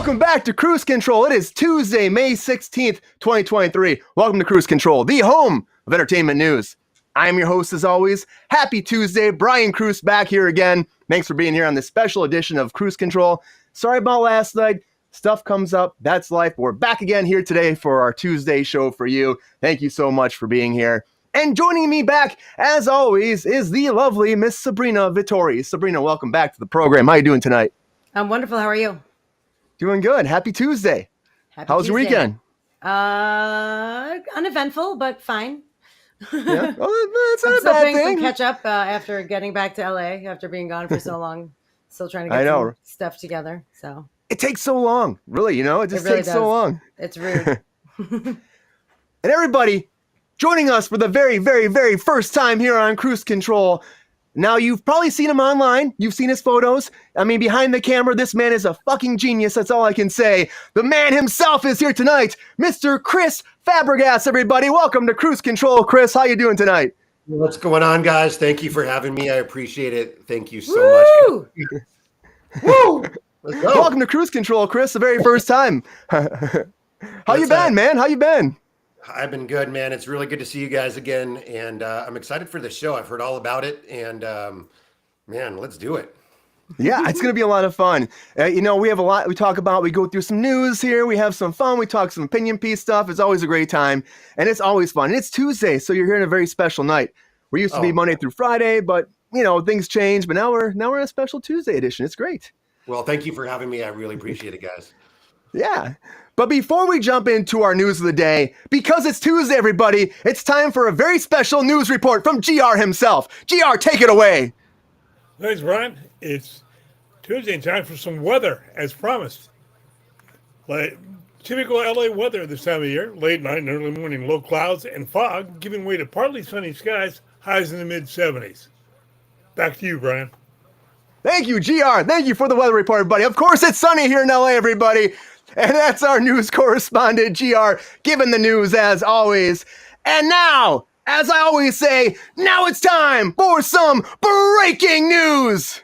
Welcome back to Kruse Control. It is Tuesday, May 16th, 2023. Welcome to Kruse Control, the home of entertainment news. I am your host as always. Happy Tuesday. Brian Kruse back here again. Thanks for being here on this special edition of Kruse Control. Sorry about last night. Stuff comes up. That's life. We're back again here today for our Tuesday show for you. Thank you so much for being here. And joining me back, as always, is the lovely Miss Sabrina Vittori. Sabrina, welcome back to the program. How are you doing tonight? I'm wonderful. How are you? Doing good. Happy Tuesday. How was your weekend? Uneventful, but fine. Yeah, well, that's not a bad Still thing. playing some catch up after getting back to LA after being gone for so long. Still trying to get some stuff together. So it takes so long, really. It just takes so long. It's rude. And everybody joining us for the very, very, very first time here on Kruse Control. Now, you've probably seen him online. You've seen his photos. I mean, behind the camera, this man is a fucking genius. That's all I can say. The man himself is here tonight, Mr. Kruse Fabregas, everybody. Welcome to Kruse Control. Chris, how you doing tonight? What's going on, guys? Thank you for having me. I appreciate it. Thank you so much. Woo! Let's go. Welcome to Kruse Control, Chris, the very first time. How you been, man? How you been? I've been good, man. It's really good to see you guys again, and I'm excited for the show. I've heard all about it, and man, let's do it. Yeah, it's going to be a lot of fun. We have a lot we talk about. We go through some news here. We have some fun. We talk some opinion piece stuff. It's always a great time, and it's always fun. And it's Tuesday, so you're here on a very special night. We used to be Monday through Friday, but, things change. But now we're in a special Tuesday edition. It's great. Well, thank you for having me. I really appreciate it, guys. Yeah. But before we jump into our news of the day, because it's Tuesday, everybody, it's time for a very special news report from GR himself. GR, take it away. Thanks, Brian. It's Tuesday and time for some weather, as promised. Like typical LA weather this time of year, late night and early morning, low clouds and fog, giving way to partly sunny skies, highs in the mid-70s. Back to you, Brian. Thank you, GR. Thank you for the weather report, everybody. Of course, it's sunny here in LA, everybody. And that's our news correspondent, GR, giving the news as always. And now, as I always say, now it's time for some breaking news.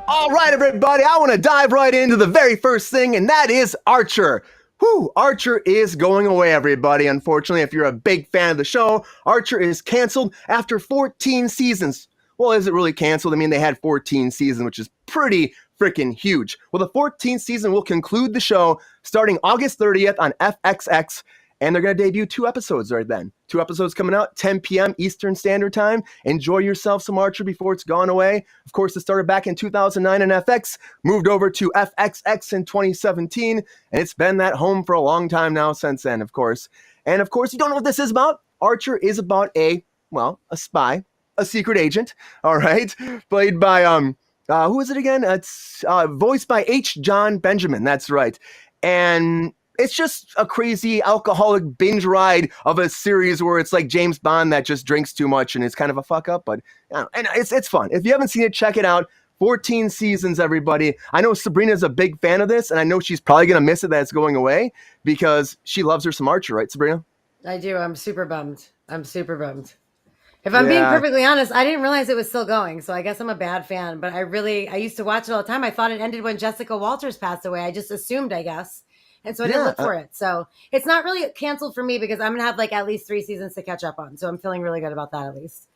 All right, everybody, I want to dive right into the very first thing, and that is Archer. Archer is going away, everybody. Unfortunately, if you're a big fan of the show, Archer is canceled after 14 seasons. Well, is it really canceled? I mean, they had 14 seasons, which is pretty freaking huge. Well, the 14th season will conclude the show starting August 30th on FXX, and they're going to debut 2 episodes right then. 2 episodes coming out, 10 p.m. Eastern Standard Time. Enjoy yourself some Archer before it's gone away. Of course, it started back in 2009 on FX, moved over to FXX in 2017, and it's been that home for a long time now since then, of course. And of course, you don't know what this is about? Archer is about a spy, a secret agent, all right? Played by, who is it again? It's voiced by H. John Benjamin, that's right. And it's just a crazy alcoholic binge ride of a series where it's like James Bond that just drinks too much and it's kind of a fuck up, but and it's fun. If you haven't seen it, check it out. 14 seasons, everybody. I know Sabrina's a big fan of this, and I know she's probably going to miss it that it's going away because she loves her some Archer, right, Sabrina? I do. I'm super bummed. If I'm being perfectly honest, I didn't realize it was still going, so I guess I'm a bad fan, but I used to watch it all the time. I thought it ended when Jessica Walters passed away. I just assumed, I guess. And so I didn't look for it. So it's not really canceled for me because I'm going to have at least 3 seasons to catch up on. So I'm feeling really good about that at least.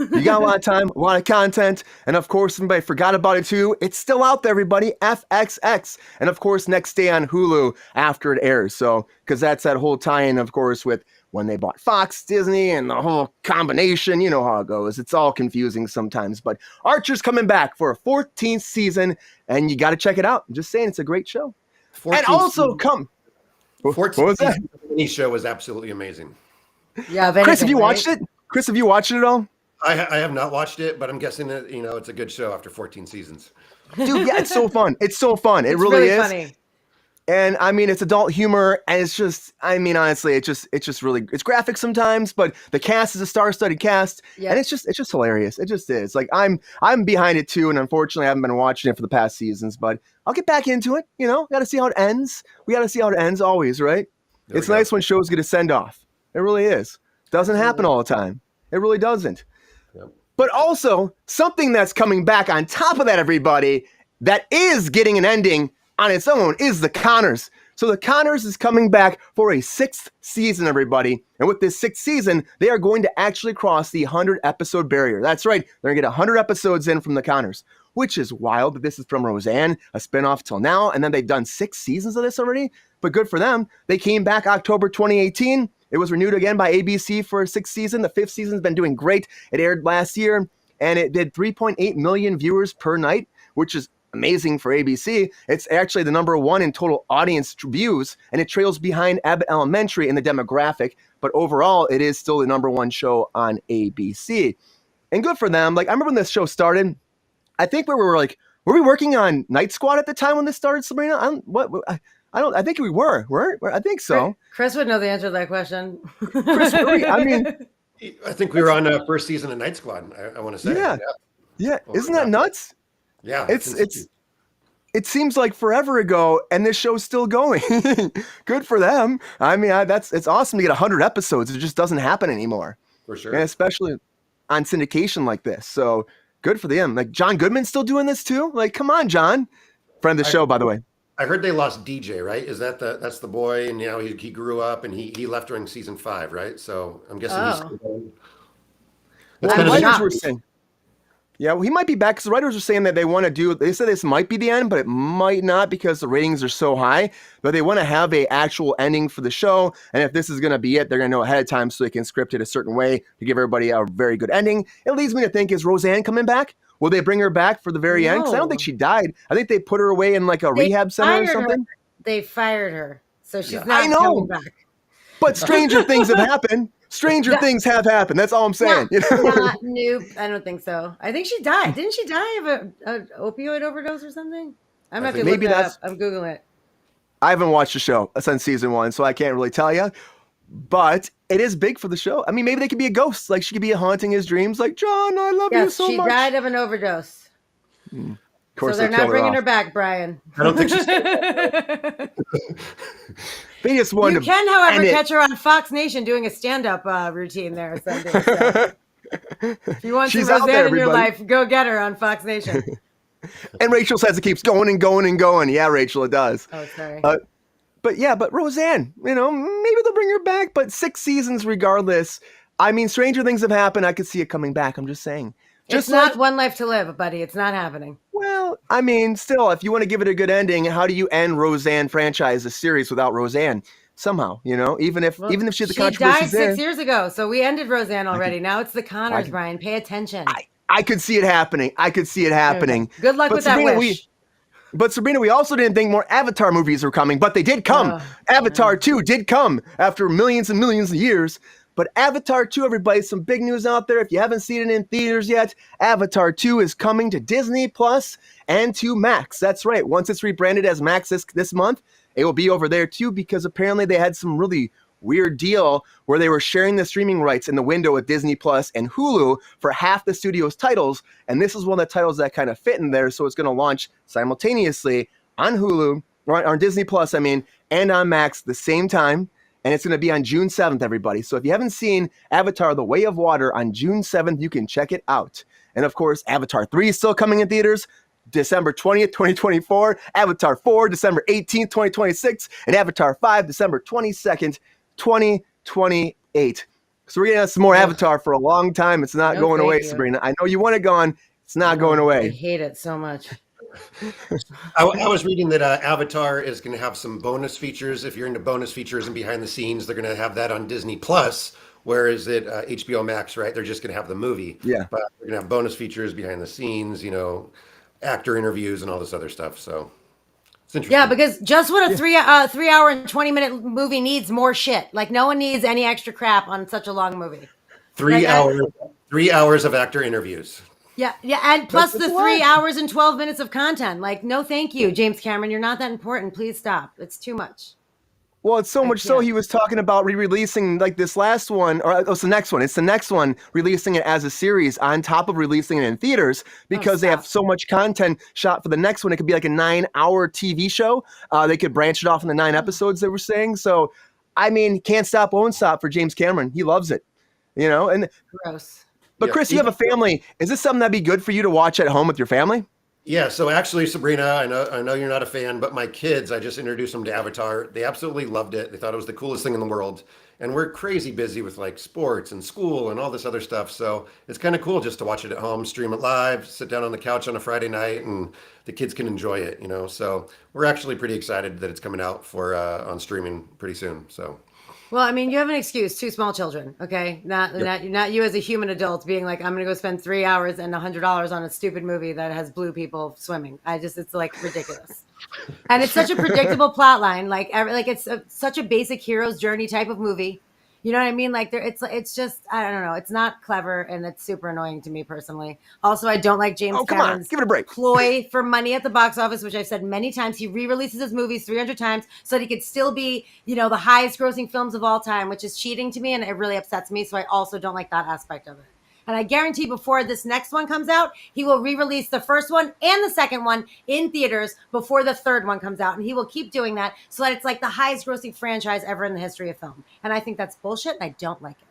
You got a lot of time, a lot of content. And of course, somebody forgot about it too. It's still out there, everybody. FXX. And of course, next day on Hulu after it airs. So, because that's that whole tie-in, of course, with when they bought Fox, Disney, and the whole combination. You know how it goes. It's all confusing sometimes. But Archer's coming back for a 14th season. And you got to check it out. I'm just saying, it's a great show. And also season. 14 what was that? Any show was absolutely amazing. Yeah, Chris, have you watched it? Chris, have you watched it at all? I have not watched it, but I'm guessing that it's a good show after 14 seasons. Dude, yeah, it's so fun. It's so fun. It really is. Funny. And I mean, it's adult humor, and it's just, I mean, honestly, it's just really, it's graphic sometimes, but the cast is a star-studded cast, and it's just hilarious. It just is. Like I'm behind it too, and unfortunately, I haven't been watching it for the past seasons, but I'll get back into it. Got to see how it ends. We got to see how it ends always, right? It's nice when shows get a send off. It really is. Doesn't happen all the time. It really doesn't. Yep. But also, something that's coming back on top of that, everybody, that is getting an ending on its own is The Conners. So The Conners is coming back for a 6th season, everybody. And with this 6th season, they are going to actually cross the 100-episode barrier. That's right. They're going to get 100 episodes in from The Conners, which is wild that this is from Roseanne, a spinoff till now. And then they've done 6 seasons of this already. But good for them. They came back October 2018. It was renewed again by ABC for a 6th season. The 5th season's been doing great. It aired last year, and it did 3.8 million viewers per night, which is amazing for ABC. It's actually the number 1 in total audience views, and it trails behind Abbott Elementary in the demographic. But overall, it is still the number 1 show on ABC. And good for them. Like, I remember when this show started, I think were we working on Night Squad at the time when this started, Sabrina? I think we were. I think so. Chris would know the answer to that question. Chris, I mean, I think we were on first season of Night Squad. I want to say. Yeah. Isn't that nuts? Yeah. It seems like forever ago, and this show's still going. Good for them. I mean, it's awesome to get 100 episodes. It just doesn't happen anymore. For sure. And especially on syndication like this. So good for them. Like, John Goodman's still doing this too. Like, come on, John. Friend of the show, by the way. I heard they lost DJ, right? Is that's the boy, and he grew up, and he left during season 5, right? So I'm guessing he's still going. Writers were saying, well, he might be back because the writers were saying that they said this might be the end, but it might not because the ratings are so high. But they want to have a actual ending for the show, and if this is going to be it, they're going to know ahead of time so they can script it a certain way to give everybody a very good ending. It leads me to think, is Roseanne coming back? Will they bring her back for the very end? Because I don't think she died. I think they put her away in like a rehab center or something. They fired her, so she's not coming back. But stranger things have happened. Stranger things have happened. That's all I'm saying. Nope, I don't think so. I think she died. Didn't she die of an opioid overdose or something? I'm going to have to look that up. I'm Googling it. I haven't watched the show since season 1, so I can't really tell you. But it is big for the show. I mean, maybe they could be a ghost. Like, she could be haunting his dreams. Like, John, I love you so much. She died of an overdose. Of course, so they're not bringing her back, Brian. I don't think she's They just wanted You can, however, catch her on Fox Nation doing a stand-up routine there Sunday. So. If you want some Roseanne in your life, go get her on Fox Nation. And Rachel says it keeps going and going and going. Yeah, Rachel, it does. Oh, sorry. But Roseanne, maybe they'll bring her back. But 6 seasons regardless. I mean, stranger things have happened. I could see it coming back. I'm just saying. It's not One Life to Live, buddy. It's not happening. Well, I mean, still, if you want to give it a good ending, how do you end Roseanne franchise, a series without Roseanne? Somehow, even if she had the controversies died 6 years ago, so we ended Roseanne already. Now it's the Conners, Brian. Pay attention. I could see it happening. Good luck with that wish. But Sabrina, we also didn't think more Avatar movies were coming, but they did come. Avatar 2 did come after millions and millions of years. But Avatar 2, everybody, some big news out there. If you haven't seen it in theaters yet, Avatar 2 is coming to Disney Plus and to Max. That's right. Once it's rebranded as Max this month, it will be over there too, because apparently they had some really weird deal where they were sharing the streaming rights in the window with Disney Plus and Hulu for half the studio's titles. And this is one of the titles that kind of fit in there. So it's going to launch simultaneously on Hulu, or on Disney Plus, and on Max the same time. And it's going to be on June 7th, everybody. So if you haven't seen Avatar: The Way of Water on June 7th, you can check it out. And of course, Avatar 3 is still coming in theaters December 20th, 2024. Avatar 4, December 18th, 2026. And Avatar 5, December 22nd, 2028. So we're going to have some more Avatar for a long time. It's not going away, Sabrina. I know you want it gone. It's not going away. I hate it so much. I was reading that Avatar is going to have some bonus features. If you're into bonus features and behind the scenes, they're going to have that on Disney Plus. Whereas at HBO Max, right, they're just going to have the movie. Yeah. But they're going to have bonus features behind the scenes, actor interviews and all this other stuff. So it's interesting. Yeah, because just what a 3 hour and 20-minute movie needs more shit. Like, no one needs any extra crap on such a long movie. 3 hours of actor interviews. Yeah, and plus the 3 hours and 12 minutes of content. Like, no, thank you, James Cameron. You're not that important. Please stop. It's too much. Well, it's so much so he was talking about re-releasing like this last one, or it's the next one. It's the next one, releasing it as a series on top of releasing it in theaters because they have so much content shot for the next one. It could be like a 9-hour TV show. They could branch it off into 9 episodes, they were saying. So, I mean, can't stop, won't stop for James Cameron. He loves it, And gross. But Chris, you have a family. Is this something that'd be good for you to watch at home with your family? Yeah, so actually, Sabrina, I know you're not a fan, but my kids, I just introduced them to Avatar. They absolutely loved it. They thought it was the coolest thing in the world. And we're crazy busy with like sports and school and all this other stuff. So it's kind of cool just to watch it at home, stream it live, sit down on the couch on a Friday night, and the kids can enjoy it, you know. So we're actually pretty excited that it's coming out for on streaming pretty soon. So Well, I mean, you have an excuse. Two small children, okay? Not you as a human adult being like, I'm going to go spend 3 hours and $100 on a stupid movie that has blue people swimming. It's like ridiculous, and it's such a predictable plot line. Such a basic hero's journey type of movie. You know what I mean? Like it's just I don't know. It's not clever, and it's super annoying to me personally. Also, I don't like James Come on, Cameron's give it a break. ploy for money at the box office, which I've said many times. He re-releases his movies 300 times so that he could still be, the highest grossing films of all time, which is cheating to me, and it really upsets me. So I also don't like that aspect of it. And I guarantee before this next one comes out, he will re-release the first one and the second one in theaters before the third one comes out. And he will keep doing that so that it's like the highest grossing franchise ever in the history of film. And I think that's bullshit, and I don't like it.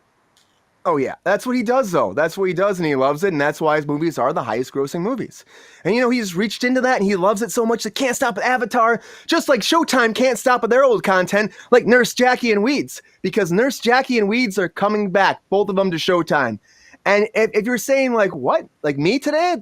Oh, yeah. That's what he does, though. That's what he does, and he loves it, and that's why his movies are the highest grossing movies. And, he's reached into that, and he loves it so much that can't stop with Avatar, just like Showtime can't stop with their old content, like Nurse Jackie and Weeds, because Nurse Jackie and Weeds are coming back, both of them to Showtime. And if you're saying, like, what? Like me today?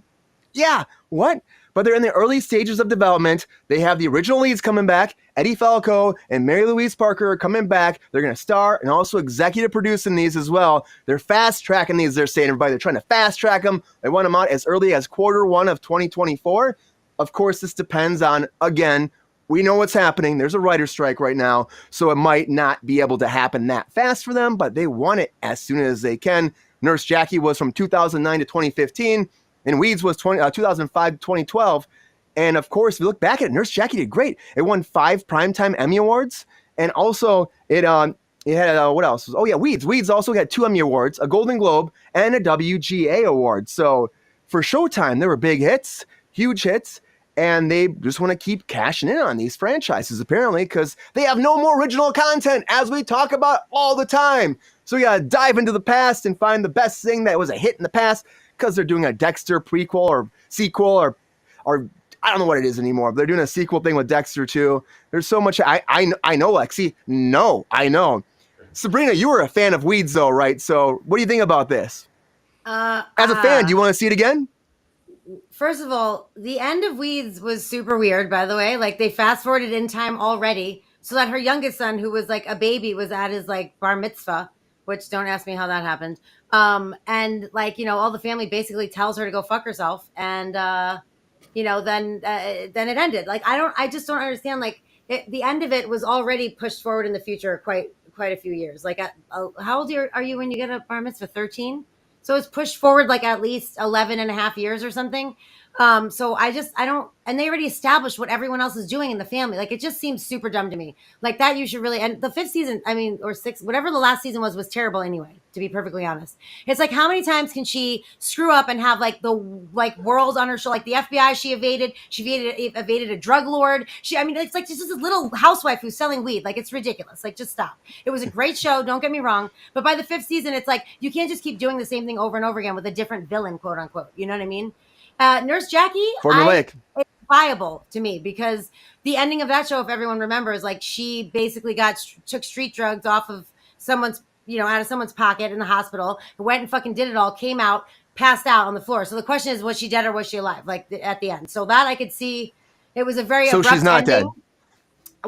Yeah, what? But they're in the early stages of development. They have the original leads coming back. Eddie Falco and Mary Louise Parker are coming back. They're going to star and also executive produce in these as well. They're fast tracking these, they're saying, everybody. They're trying to fast track them. They want them out as early as Q1 of 2024. Of course, this depends on, again, we know what's happening. There's a writer's strike right now, so it might not be able to happen that fast for them, but they want it as soon as they can. Nurse Jackie was from 2009 to 2015, and Weeds was 2005 to 2012. And of course, if you look back at it, Nurse Jackie did great. It won 5 Primetime Emmy Awards, and also it had what else? Oh yeah, Weeds. Weeds also got 2 Emmy Awards, a Golden Globe, and a WGA Award. So for Showtime, there were big hits, huge hits, and they just want to keep cashing in on these franchises apparently because they have no more original content, as we talk about all the time. So we gotta dive into the past and find the best thing that was a hit in the past, because they're doing a Dexter prequel or sequel or I don't know what it is anymore, but they're doing a sequel thing with Dexter too. There's so much. I know, Lexi. No, I know. Sabrina, you were a fan of Weeds though, right? So what do you think about this? As a fan, do you want to see it again? First of all, the end of Weeds was super weird, by the way. Like, they fast forwarded in time already so that her youngest son, who was like a baby, was at his like bar mitzvah, which don't ask me how that happened. And like, all the family basically tells her to go fuck herself. And, then it ended. Like, I just don't understand. Like, the end of it was already pushed forward in the future quite a few years. Like, how old are you when you get a bar mitzvah? 13? So it's pushed forward like at least 11 and a half years or something. So I don't, and they already established what everyone else is doing in the family. Like, it just seems super dumb to me. Like, that you should really, and the 5th season, or 6th, whatever the last season was terrible anyway, to be perfectly honest. It's like, how many times can she screw up and have like the world on her shoulder? Like the FBI, she evaded a drug lord. It's like just this little housewife who's selling weed. Like, it's ridiculous. Like, just stop. It was a great show. Don't get me wrong. But by the 5th season, it's like, you can't just keep doing the same thing over and over again with a different villain, quote unquote. You know what I mean? Nurse Jackie, it's viable to me because the ending of that show, if everyone remembers, like, she basically took street drugs off of someone's, out of someone's pocket in the hospital, went and fucking did it all, came out, passed out on the floor. So the question is, was she dead or was she alive? Like, at the end. So that I could see, it was a very abrupt she's not ending. Dead.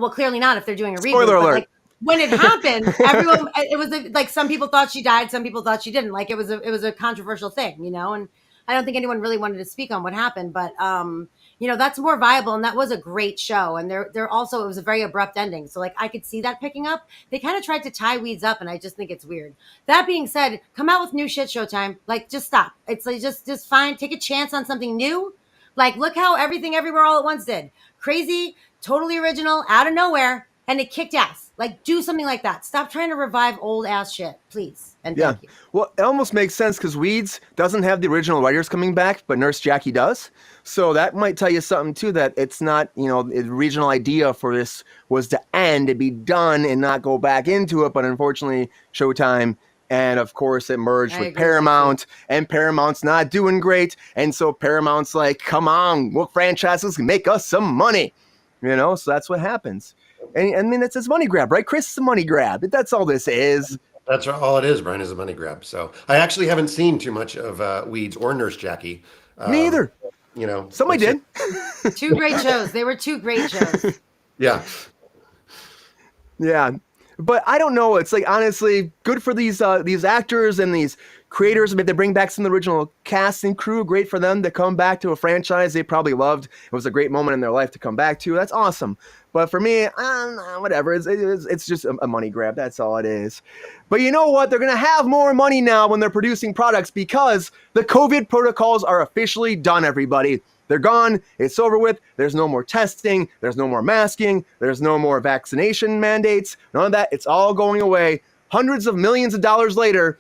Well, clearly not if they're doing a reboot. Spoiler alert. Like, when it happened, everyone, it was like some people thought she died, some people thought she didn't. Like, it was a controversial thing, and I don't think anyone really wanted to speak on what happened, but that's more viable, and that was a great show. And there also, it was a very abrupt ending, so like I could see that picking up. They kind of tried to tie Weeds up, and I just think it's weird. That being said, come out with new shit, Showtime. Like, just stop. It's like just fine. Take a chance on something new. Like, look how Everything Everywhere All at Once did. Crazy, totally original, out of nowhere, and it kicked ass. Like, do something like that. Stop trying to revive old ass shit, please. And thank you. Well, it almost makes sense because Weeds doesn't have the original writers coming back, but Nurse Jackie does. So that might tell you something too, that it's not, the original idea for this was to end, to be done and not go back into it. But unfortunately, Showtime And of course, it merged I with agree with that, Paramount, and Paramount's not doing great. And so Paramount's like, come on, what franchises can make us some money? So that's what happens. And I mean, it's a money grab, right, Chris? It's a money grab. That's all this is. That's all it is, Brian, is a money grab. So I actually haven't seen too much of Weeds or Nurse Jackie. Me either. Somebody did. Two great shows. They were two great shows. Yeah. Yeah. But I don't know. It's like, honestly, good for these actors and these creators. Maybe they bring back some of the original cast and crew. Great for them to come back to a franchise they probably loved. It was a great moment in their life to come back to. That's awesome. But for me, whatever. It's just a money grab. That's all it is. But you know what? They're going to have more money now when they're producing products because the COVID protocols are officially done, everybody. They're gone. It's over with. There's no more testing. There's no more masking. There's no more vaccination mandates. None of that. It's all going away. Hundreds of millions of dollars later,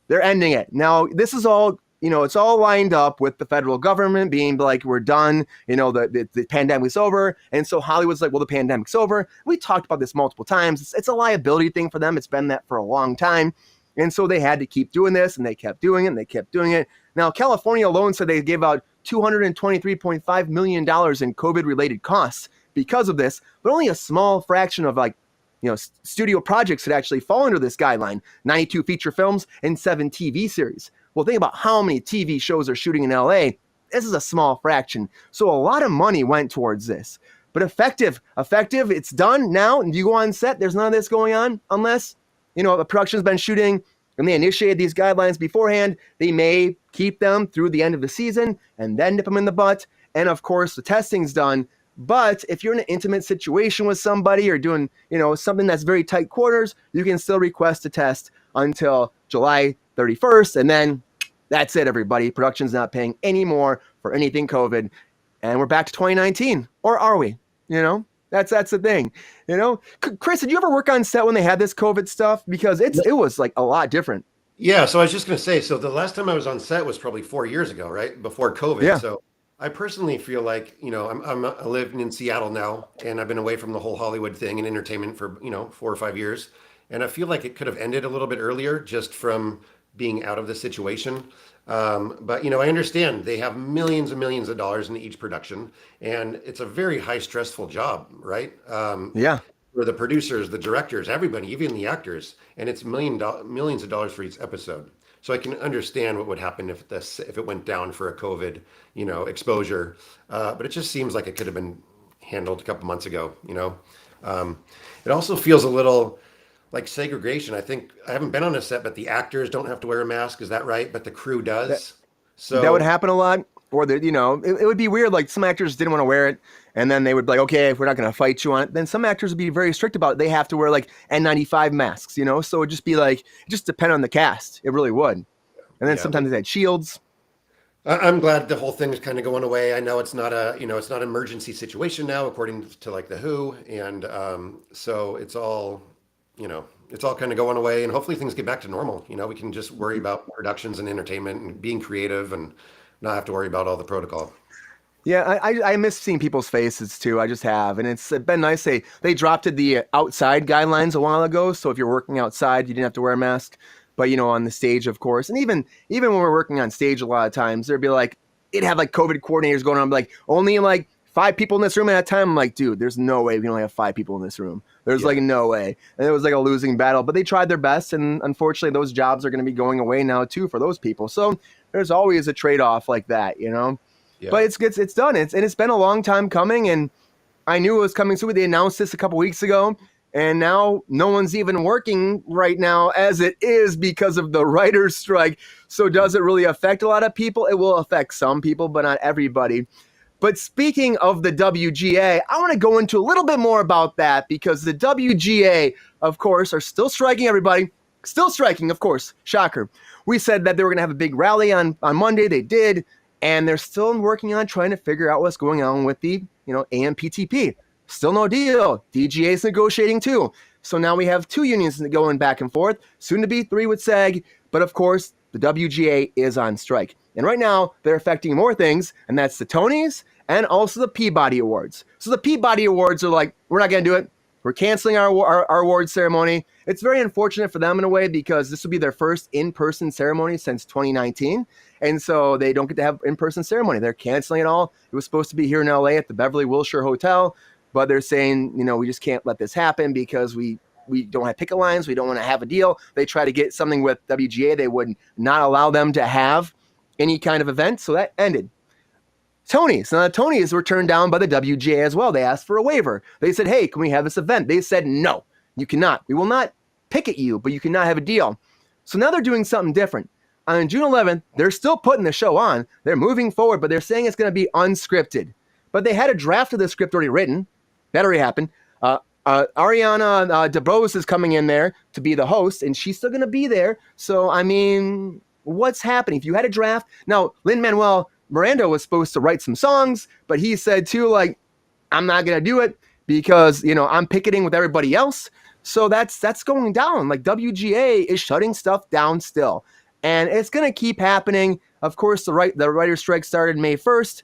they're ending it. Now, this is all, it's all lined up with the federal government being like, we're done. The pandemic's over. And so Hollywood's like, well, the pandemic's over. We talked about this multiple times. It's a liability thing for them. It's been that for a long time. And so they had to keep doing this, and they kept doing it, and they kept doing it. Now, California alone said they gave out $223.5 million in COVID-related costs because of this, but only a small fraction of studio projects that actually fall under this guideline, 92 feature films and 7 TV series. Well, think about how many TV shows are shooting in LA. This is a small fraction. So a lot of money went towards this. But effective, it's done now. And you go on set, there's none of this going on unless, the production's been shooting and they initiated these guidelines beforehand. They may keep them through the end of the season and then nip them in the butt. And of course, the testing's done. But if you're in an intimate situation with somebody or doing, something that's very tight quarters, you can still request a test until July 31st. And then that's it, everybody. Production's not paying any more for anything COVID. And we're back to 2019. Or are we? That's the thing. Chris, did you ever work on set when they had this COVID stuff? Because it was like a lot different. Yeah. So I was just going to say, so the last time I was on set was probably 4 years ago, right? Before COVID. Yeah. So I personally feel like, I live in Seattle now, and I've been away from the whole Hollywood thing and entertainment for, 4 or 5 years. And I feel like it could have ended a little bit earlier just from being out of the situation. But, I understand they have millions and millions of dollars in each production, and it's a very high stressful job, right? Yeah. For the producers, the directors, everybody, even the actors, and it's millions of dollars for each episode. So I can understand what would happen if it went down for a COVID, exposure. But it just seems like it could have been handled a couple months ago. It also feels a little like segregation. I think I haven't been on a set, but the actors don't have to wear a mask. Is that right? But the crew does. So that would happen a lot. Or it would be weird. Like some actors didn't want to wear it, and then they would be like, okay, if we're not going to fight you on it, then some actors would be very strict about it. They have to wear like N95 masks, So it would just be like, it just depend on the cast. It really would. And then sometimes they had shields. I'm glad the whole thing is kind of going away. I know it's not it's not an emergency situation now, according to like the WHO, and so it's all kind of going away, and hopefully things get back to normal. We can just worry about productions and entertainment and being creative and not have to worry about all the protocol. Yeah, I miss seeing people's faces too. I just have, and it's been nice. They dropped the outside guidelines a while ago, so if you're working outside, you didn't have to wear a mask. But on the stage, of course, and even when we're working on stage, a lot of times there'd be like, it'd have like COVID coordinators going on, like only like 5 people in this room at a time. I'm like, dude, there's no way we can only have 5 people in this room. There's like no way. And it was like a losing battle, but they tried their best, and unfortunately, those jobs are going to be going away now too for those people. So there's always a trade-off like that, Yeah. But it's done. It's been a long time coming, and I knew it was coming soon. They announced this a couple weeks ago. And now no one's even working right now as it is because of the writer's strike. So does it really affect a lot of people? It will affect some people, but not everybody. But speaking of the WGA, I want to go into a little bit more about that because the WGA, of course, are still striking, everybody. Still striking, of course. Shocker. We said that they were going to have a big rally on Monday. They did. And they're still working on trying to figure out what's going on with the, AMPTP. Still no deal. DGA is negotiating too. So now we have 2 unions going back and forth, soon to be 3 with SAG. But of course, the WGA is on strike. And right now, they're affecting more things, and that's the Tonys and also the Peabody Awards. So the Peabody Awards are like, we're not going to do it. we're canceling our award ceremony. It's very unfortunate for them in a way because this will be their first in-person ceremony since 2019. And so they don't get to have in-person ceremony. They're canceling it all. It was supposed to be here in LA at the Beverly Wilshire Hotel, but they're saying, we just can't let this happen because we don't have picket lines. We don't want to have a deal. They try to get something with WGA. They would not allow them to have any kind of event. So that ended. Tonys. Now the Tonys were turned down by the WGA as well. They asked for a waiver. They said, hey, can we have this event? They said, no, you cannot. We will not picket you, but you cannot have a deal. So now they're doing something different. On June 11th, they're still putting the show on. They're moving forward, but they're saying it's going to be unscripted. But they had a draft of the script already written. That already happened. Ariana DeBose is coming in there to be the host, and she's still going to be there. So, I mean, what's happening? If you had a draft. Now, Lin-Manuel Miranda was supposed to write some songs, but he said, too, like, I'm not going to do it because, I'm picketing with everybody else. So that's going down. Like, WGA is shutting stuff down still. And it's going to keep happening. Of course, the writer's strike started May 1st.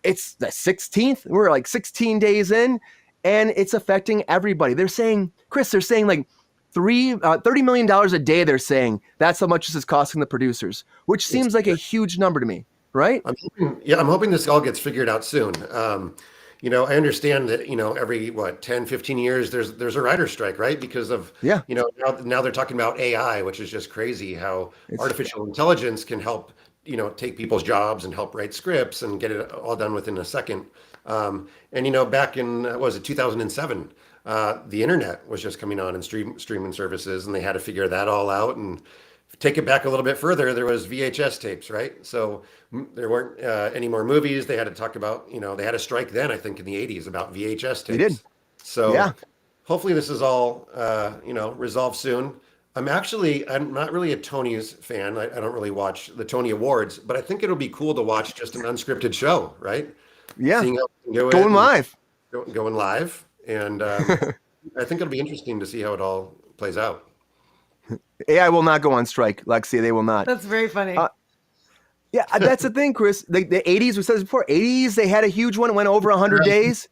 It's the 16th. We're like 16 days in, and it's affecting everybody. They're saying, Chris, like $30 million a day, they're saying. That's how much this is costing the producers, which seems like a huge number to me, right? I'm hoping this all gets figured out soon. I understand that, every 10, 15 years there's a writer's strike, right? Because of, now they're talking about AI, which is just crazy how artificial intelligence can help, take people's jobs and help write scripts and get it all done within a second. Back in, 2007, the internet was just coming on and streaming services, and they had to figure that all out. And take it back a little bit further, there was VHS tapes, right? So there weren't any more movies. They had to talk about, they had a strike then, I think in the 80s about VHS tapes. They did. So hopefully this is all, resolved soon. I'm not really a Tony's fan. I don't really watch the Tony Awards, but I think it'll be cool to watch just an unscripted show, right? Yeah. Seeing how we can going live. Going live. And I think it'll be interesting to see how it all plays out. AI will not go on strike, Lexi. They will not. That's very funny. That's the thing, Chris. The 80s, we said this before, 80s, they had a huge one. It went over 100 days.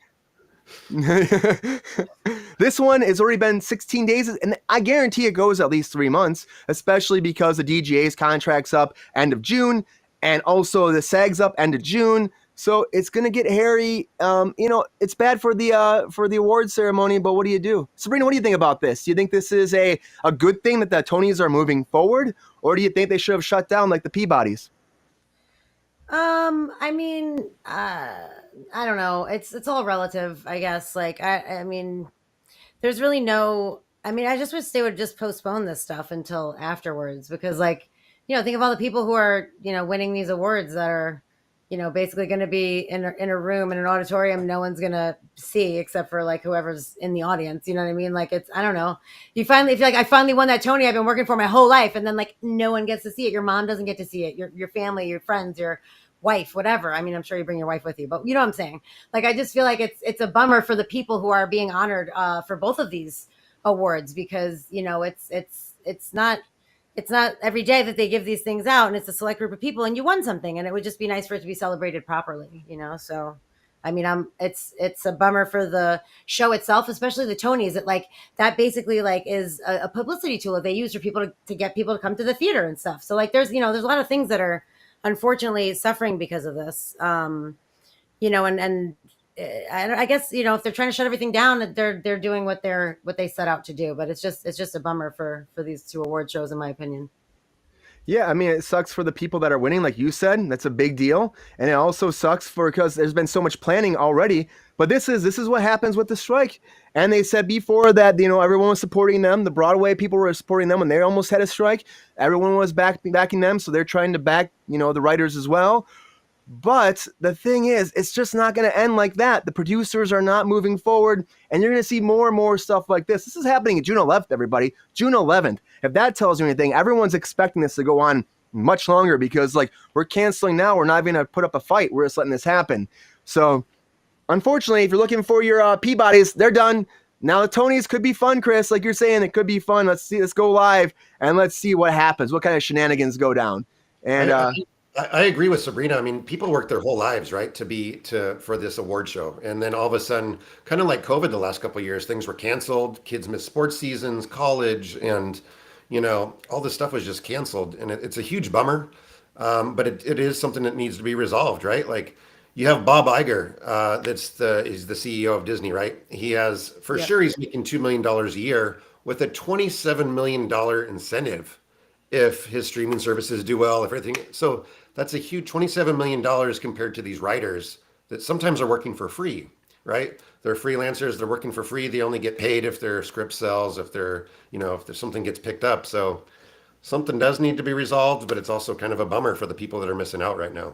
This one has already been 16 days, and I guarantee it goes at least 3 months, especially because the DGA's contract's up end of June, and also the SAG's up end of June. So it's going to get hairy. It's bad for the award ceremony, but what do you do? Sabrina, what do you think about this? Do you think this is a good thing that the Tonys are moving forward, or do you think they should have shut down like the Peabodys? I don't know. It's all relative, I guess. Like, I mean, there's really no, I just wish they would just postpone this stuff until afterwards, because think of all the people who are, winning these awards that are, basically going to be in a room, in an auditorium, no one's going to see except for like whoever's in the audience. You know what I mean? Like, I don't know. You finally feel like I finally won that Tony I've been working for my whole life. And then like, no one gets to see it. Your mom doesn't get to see it. Your family, your friends, your wife, whatever. I'm sure you bring your wife with you, but you know what I'm saying? Like, I just feel like it's a bummer for the people who are being honored for both of these awards, because, it's not every day that they give these things out, and it's a select group of people, and you won something, and it would just be nice for it to be celebrated properly, So, it's a bummer for the show itself, especially the Tonys. That basically is a publicity tool that they use for people to get people to come to the theater and stuff. So there's a lot of things that are unfortunately suffering because of this. I guess if they're trying to shut everything down, they're doing what they set out to do. But it's just a bummer for these two award shows, in my opinion. Yeah, it sucks for the people that are winning, like you said. That's a big deal, and it also sucks because there's been so much planning already. But this is what happens with the strike. And they said before that everyone was supporting them. The Broadway people were supporting them when they almost had a strike. Everyone was backing them, so they're trying to back the writers as well. But the thing is, it's just not going to end like that. The producers are not moving forward, and you're going to see more and more stuff like this. This is happening June 11th, everybody. June 11th. If that tells you anything, everyone's expecting this to go on much longer because, we're canceling now. We're not even going to put up a fight. We're just letting this happen. So, unfortunately, if you're looking for your Peabodys, they're done. Now, the Tonys could be fun, Chris. Like you're saying, it could be fun. Let's go live, and let's see what happens, what kind of shenanigans go down. And I agree with Sabrina. I mean, people work their whole lives, right, for this award show, and then all of a sudden, kind of like COVID, the last couple of years, things were canceled. Kids missed sports seasons, college, and all this stuff was just canceled, and it's a huge bummer. But it is something that needs to be resolved, right? Like you have Bob Iger, he's the CEO of Disney, right? He has for Yep. sure he's making $2 million a year with a $27 million incentive if his streaming services do well, if everything. So that's a huge $27 million compared to these writers that sometimes are working for free, right? They're freelancers, they're working for free. They only get paid if their script sells, if there's something gets picked up. So something does need to be resolved, but it's also kind of a bummer for the people that are missing out right now.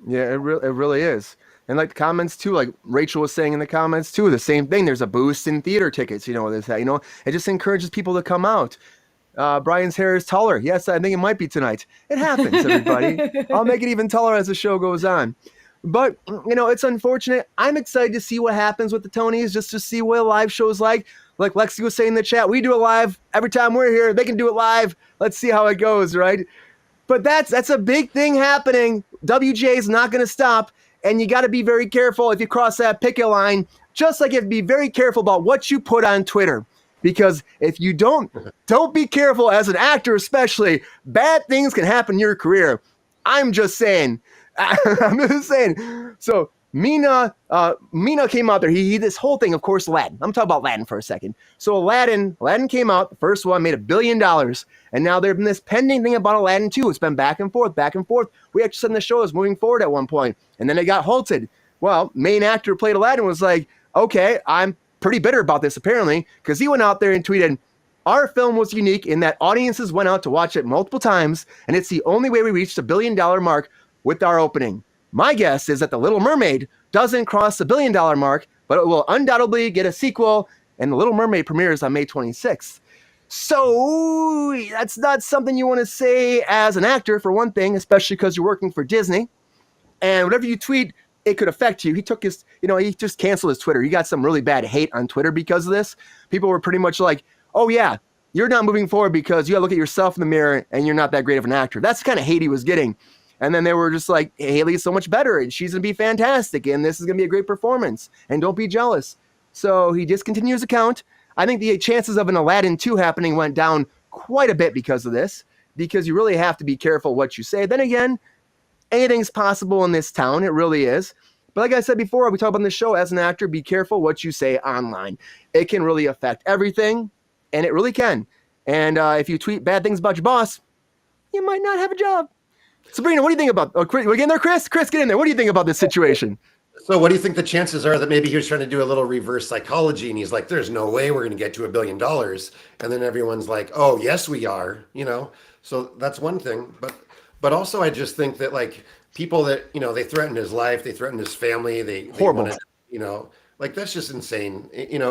Yeah, it really is. And like the comments too, like Rachel was saying in the comments too, the same thing. There's a boost in theater tickets, it just encourages people to come out. Brian's hair is taller. Yes, I think it might be tonight. It happens, everybody. I'll make it even taller as the show goes on. But, it's unfortunate. I'm excited to see what happens with the Tonys, just to see what a live show's like. Like Lexi was saying in the chat, we do it live every time we're here. They can do it live. Let's see how it goes, right? But that's a big thing happening. WGA is not going to stop, and you got to be very careful if you cross that picket line. Just like you have to be very careful about what you put on Twitter. Because if you don't be careful as an actor, especially, bad things can happen in your career. I'm just saying. I'm just saying. So Mina came out there. He this whole thing, of course, Aladdin. I'm talking about Aladdin for a second. So Aladdin came out. The first one made $1 billion, and now there's been this pending thing about Aladdin 2. It's been back and forth, back and forth. We actually said in the show it was moving forward at one point, and then it got halted. Well, main actor who played Aladdin was like, okay, I'm pretty bitter about this apparently, because he went out there and tweeted, our film was unique in that audiences went out to watch it multiple times, and it's the only way we reached $1 billion mark with our opening. My guess is that The Little Mermaid doesn't cross the $1 billion mark, but it will undoubtedly get a sequel, and The Little Mermaid premieres on May 26th. So that's not something you want to say as an actor, for one thing, especially because you're working for Disney. And whatever you tweet, it could affect you. He took his, he just canceled his Twitter. He got some really bad hate on Twitter because of this. People were pretty much like, oh yeah, you're not moving forward because you gotta look at yourself in the mirror and you're not that great of an actor. That's the kind of hate he was getting. And then they were just like, Haley's so much better and she's gonna be fantastic and this is gonna be a great performance and don't be jealous. So he discontinued his account. I think the chances of an Aladdin 2 happening went down quite a bit because of this, because you really have to be careful what you say. Then again, anything's possible in this town. It really is. But like I said before, we talk about on the show, as an actor, be careful what you say online. It can really affect everything, and it really can. And if you tweet bad things about your boss, you might not have a job. Sabrina, what do you think about? Oh, Chris, we get in there, Chris? Chris, get in there. What do you think about this situation? So what do you think the chances are that maybe he was trying to do a little reverse psychology and he's like, there's no way we're going to get to $1 billion. And then everyone's like, oh, yes, we are, So that's one thing. But also I just think that like people that, they threatened his life, they threatened his family, they Horrible. wanted, like that's just insane.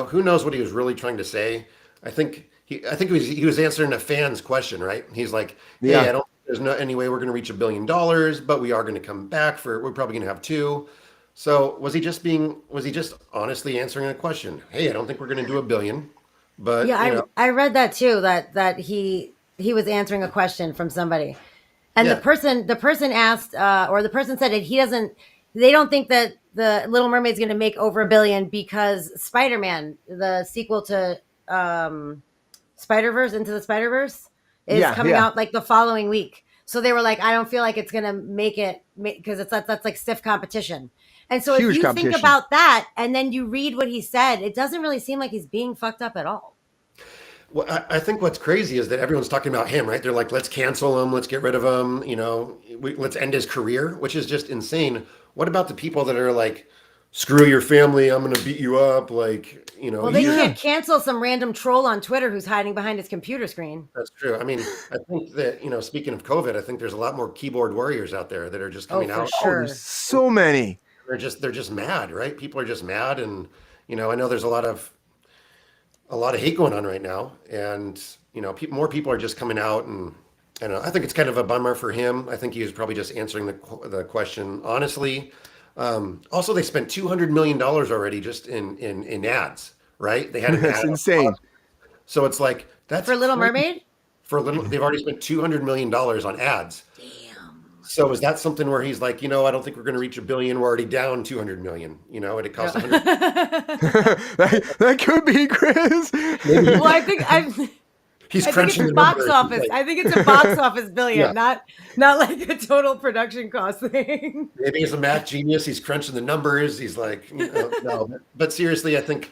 Who knows what he was really trying to say? I think he was answering a fan's question, right? He's like, hey, Yeah. there's no any way we're going to reach $1 billion, but we are going to come back we're probably going to have 2. So was he just honestly answering a question? Hey, I don't think we're going to do $1 billion, but Yeah, I read that too. That he was answering a question from somebody, and Yeah. the person asked, or the person said that they don't think that the Little Mermaid's going to make over $1 billion because Spider-Man, the sequel to Spider-Verse, Into the Spider-Verse, is coming out like the following week. So they were like, I don't feel like it's going to make it because that's like stiff competition. And so Huge if you competition. think about that and then you read what he said, it doesn't really seem like he's being fucked up at all. Well, I think what's crazy is that everyone's talking about him, right? They're like, let's cancel him, let's get rid of him, let's end his career, which is just insane. What about the people that are like, screw your family, I'm going to beat you up, like, Well, they can't cancel some random troll on Twitter who's hiding behind his computer screen. That's true. I mean, I think that, speaking of COVID, I think there's a lot more keyboard warriors out there that are just coming out. Sure. There's so many. They're just mad, right? People are just mad, and I know there's a lot of hate going on right now, and more people are just coming out, and I think it's kind of a bummer for him. I think he was probably just answering the question honestly. Also, they spent $200 million already just in ads, right? They had an That's ad. insane. So it's like that's For Little Mermaid? they've already spent $200 million on ads. Damn. So is that something where he's like, I don't think we're going to reach 1 billion. We're already down 200 million. And it costs 100. that could be Chris. Well, I think He's I think crunching it's the box numbers. office. Like, I think it's a box office billion, Yeah. not like a total production cost thing. maybe he's a math genius. He's crunching the numbers. He's like, no. But seriously, I think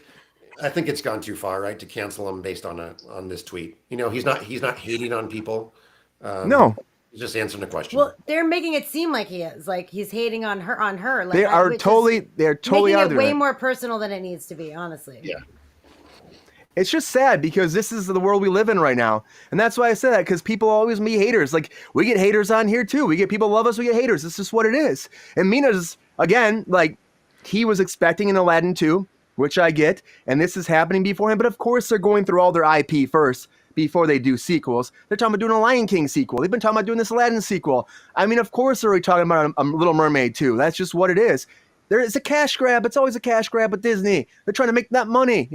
it's gone too far, right, to cancel him based on this tweet. He's not hating on people. No. He's just answering a question. Well, they're making it seem like he is, like he's hating on her. Like, They're totally making out it there. way more personal than it needs to be, honestly. Yeah. It's just sad because this is the world we live in right now. And that's why I say that, because people always meet haters. Like, we get haters on here too. We get people love us, we get haters. It's just what it is. And Mina's, again, like, he was expecting an Aladdin 2, which I get. And this is happening before him. But of course, they're going through all their IP first before they do sequels. They're talking about doing a Lion King sequel. They've been talking about doing this Aladdin sequel. I mean, of course, they're already talking about a Little Mermaid too. That's just what it is. It's a cash grab. It's always a cash grab with Disney. They're trying to make that money,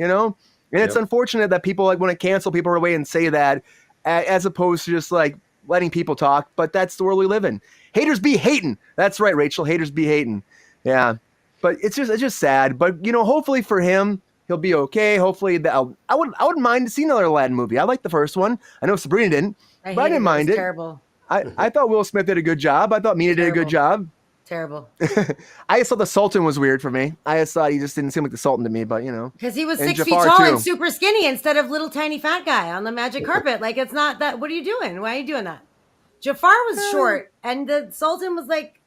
And it's unfortunate that people want to cancel people right away and say that, as opposed to just like letting people talk. But that's the world we live in. Haters be hating. That's right, Rachel. Haters be hating. Yeah, but it's just sad. But hopefully for him, he'll be okay. Hopefully, I wouldn't mind to see another Aladdin movie. I liked the first one. I know Sabrina didn't, but I didn't mind it. Terrible. I thought Will Smith did a good job. I thought Mina did a good job. Terrible. I just thought the Sultan was weird for me. I just thought he just didn't seem like the Sultan to me, but Because he was And 6 feet Jafar, tall too. and super skinny instead of little tiny fat guy on the magic carpet. Like, it's not that. What are you doing? Why are you doing that? Jafar was short, and the Sultan was like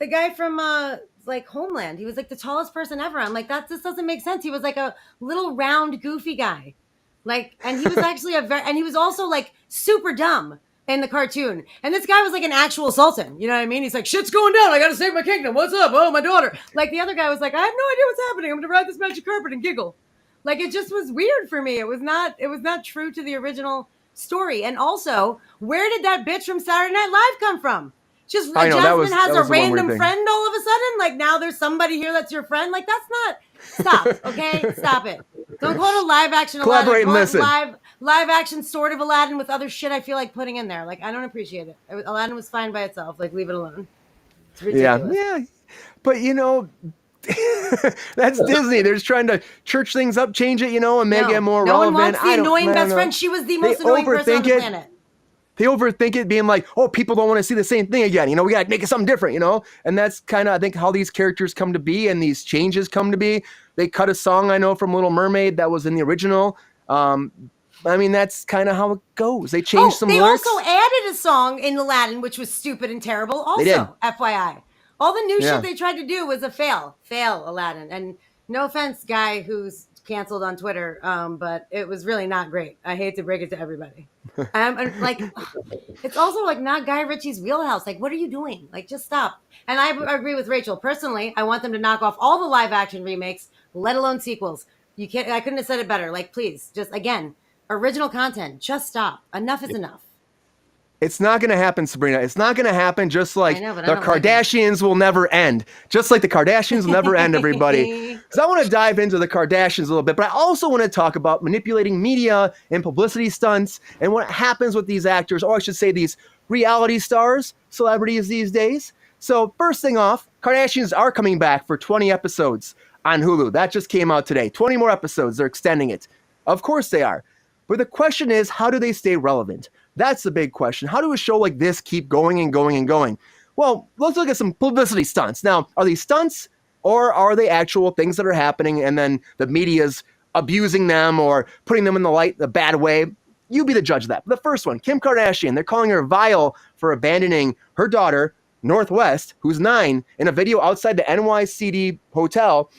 the guy from like Homeland. He was like the tallest person ever. I'm like, this doesn't make sense. He was like a little round, goofy guy. Like, and he was actually and he was also like super dumb in the cartoon. And this guy was like an actual sultan. You know what I mean? He's like, shit's going down. I got to save my kingdom. What's up? Oh, my daughter. Like, the other guy was like, I have no idea what's happening. I'm going to ride this magic carpet and giggle. Like, it just was weird for me. It was not true to the original story. And also, where did that bitch from Saturday Night Live come from? Just I know, Jasmine has that a was the one weird random thing. friend all of a sudden. Like, now there's somebody here that's your friend. Like, that's not. Stop. Okay, stop it. Don't call it a live action Collaborate Aladdin. and Call it listen. live action sort of Aladdin with other shit I feel like putting in there. Like, I don't appreciate it. Aladdin was fine by itself. Like, leave it alone. It's ridiculous. Yeah. But that's Disney. They're just trying to church things up, change it, and make it more no relevant. one wants the annoying I don't best know. friend. She was the most annoying person on the planet. They overthink it, being like, oh, people don't want to see the same thing again. We got to make it something different, And that's kind of, I think, how these characters come to be and these changes come to be. They cut a song, I know, from Little Mermaid that was in the original. I mean, that's kind of how it goes. They changed some lyrics. They also added a song in Aladdin, which was stupid and terrible. Also, They did. FYI. All the new Yeah. shit they tried to do was a fail. Fail, Aladdin. And no offense, guy who's canceled on Twitter, but it was really not great. I hate to break it to everybody. And like, it's also like not Guy Ritchie's wheelhouse. Like, what are you doing? Like, just stop. And I agree with Rachel. Personally, I want them to knock off all the live action remakes, let alone sequels. You can't. I couldn't have said it better. Like, please, just again, original content. Just stop. Enough is enough. It's not going to happen, Sabrina. It's not going to happen, just like I know, but I the don't like it. Kardashians will never end. Just like the Kardashians will never end, everybody. Because I want to dive into the Kardashians a little bit, but I also want to talk about manipulating media and publicity stunts and what happens with these actors, or I should say these reality stars, celebrities these days. So first thing off, Kardashians are coming back for 20 episodes on Hulu. That just came out today. 20 more episodes. They're extending it. Of course they are. But the question is, how do they stay relevant? That's the big question. How do a show like this keep going and going and going? Well, let's look at some publicity stunts. Now, are these stunts or are they actual things that are happening and then the media's abusing them or putting them in the light the bad way? You be the judge of that. The first one, Kim Kardashian, they're calling her vile for abandoning her daughter, Northwest, who's 9, in a video outside the NYCD hotel,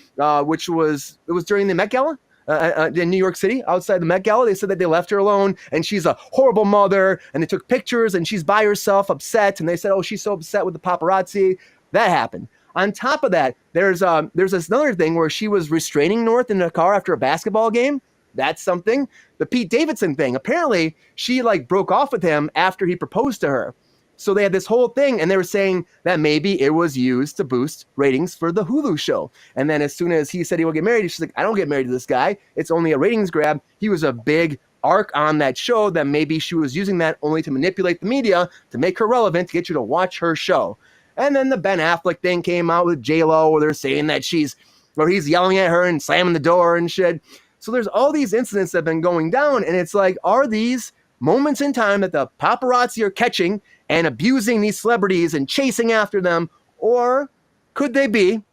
which was during the Met Gala. In New York City, outside the Met Gala. They said that they left her alone and she's a horrible mother, and they took pictures and she's by herself upset, and they said, oh, she's so upset with the paparazzi. That happened. On top of that, there's this another thing where she was restraining North in a car after a basketball game. That's something. The Pete Davidson thing. Apparently, she broke off with him after he proposed to her. So they had this whole thing, and they were saying that maybe it was used to boost ratings for the Hulu show. And then as soon as he said he will get married, she's like, I don't get married to this guy. It's only a ratings grab. He was a big arc on that show that maybe she was using that only to manipulate the media to make her relevant, to get you to watch her show. And then the Ben Affleck thing came out with J-Lo, where they're saying that he's yelling at her and slamming the door and shit. So there's all these incidents that have been going down, and it's like, are these moments in time that the paparazzi are catching and abusing these celebrities and chasing after them, or could they be,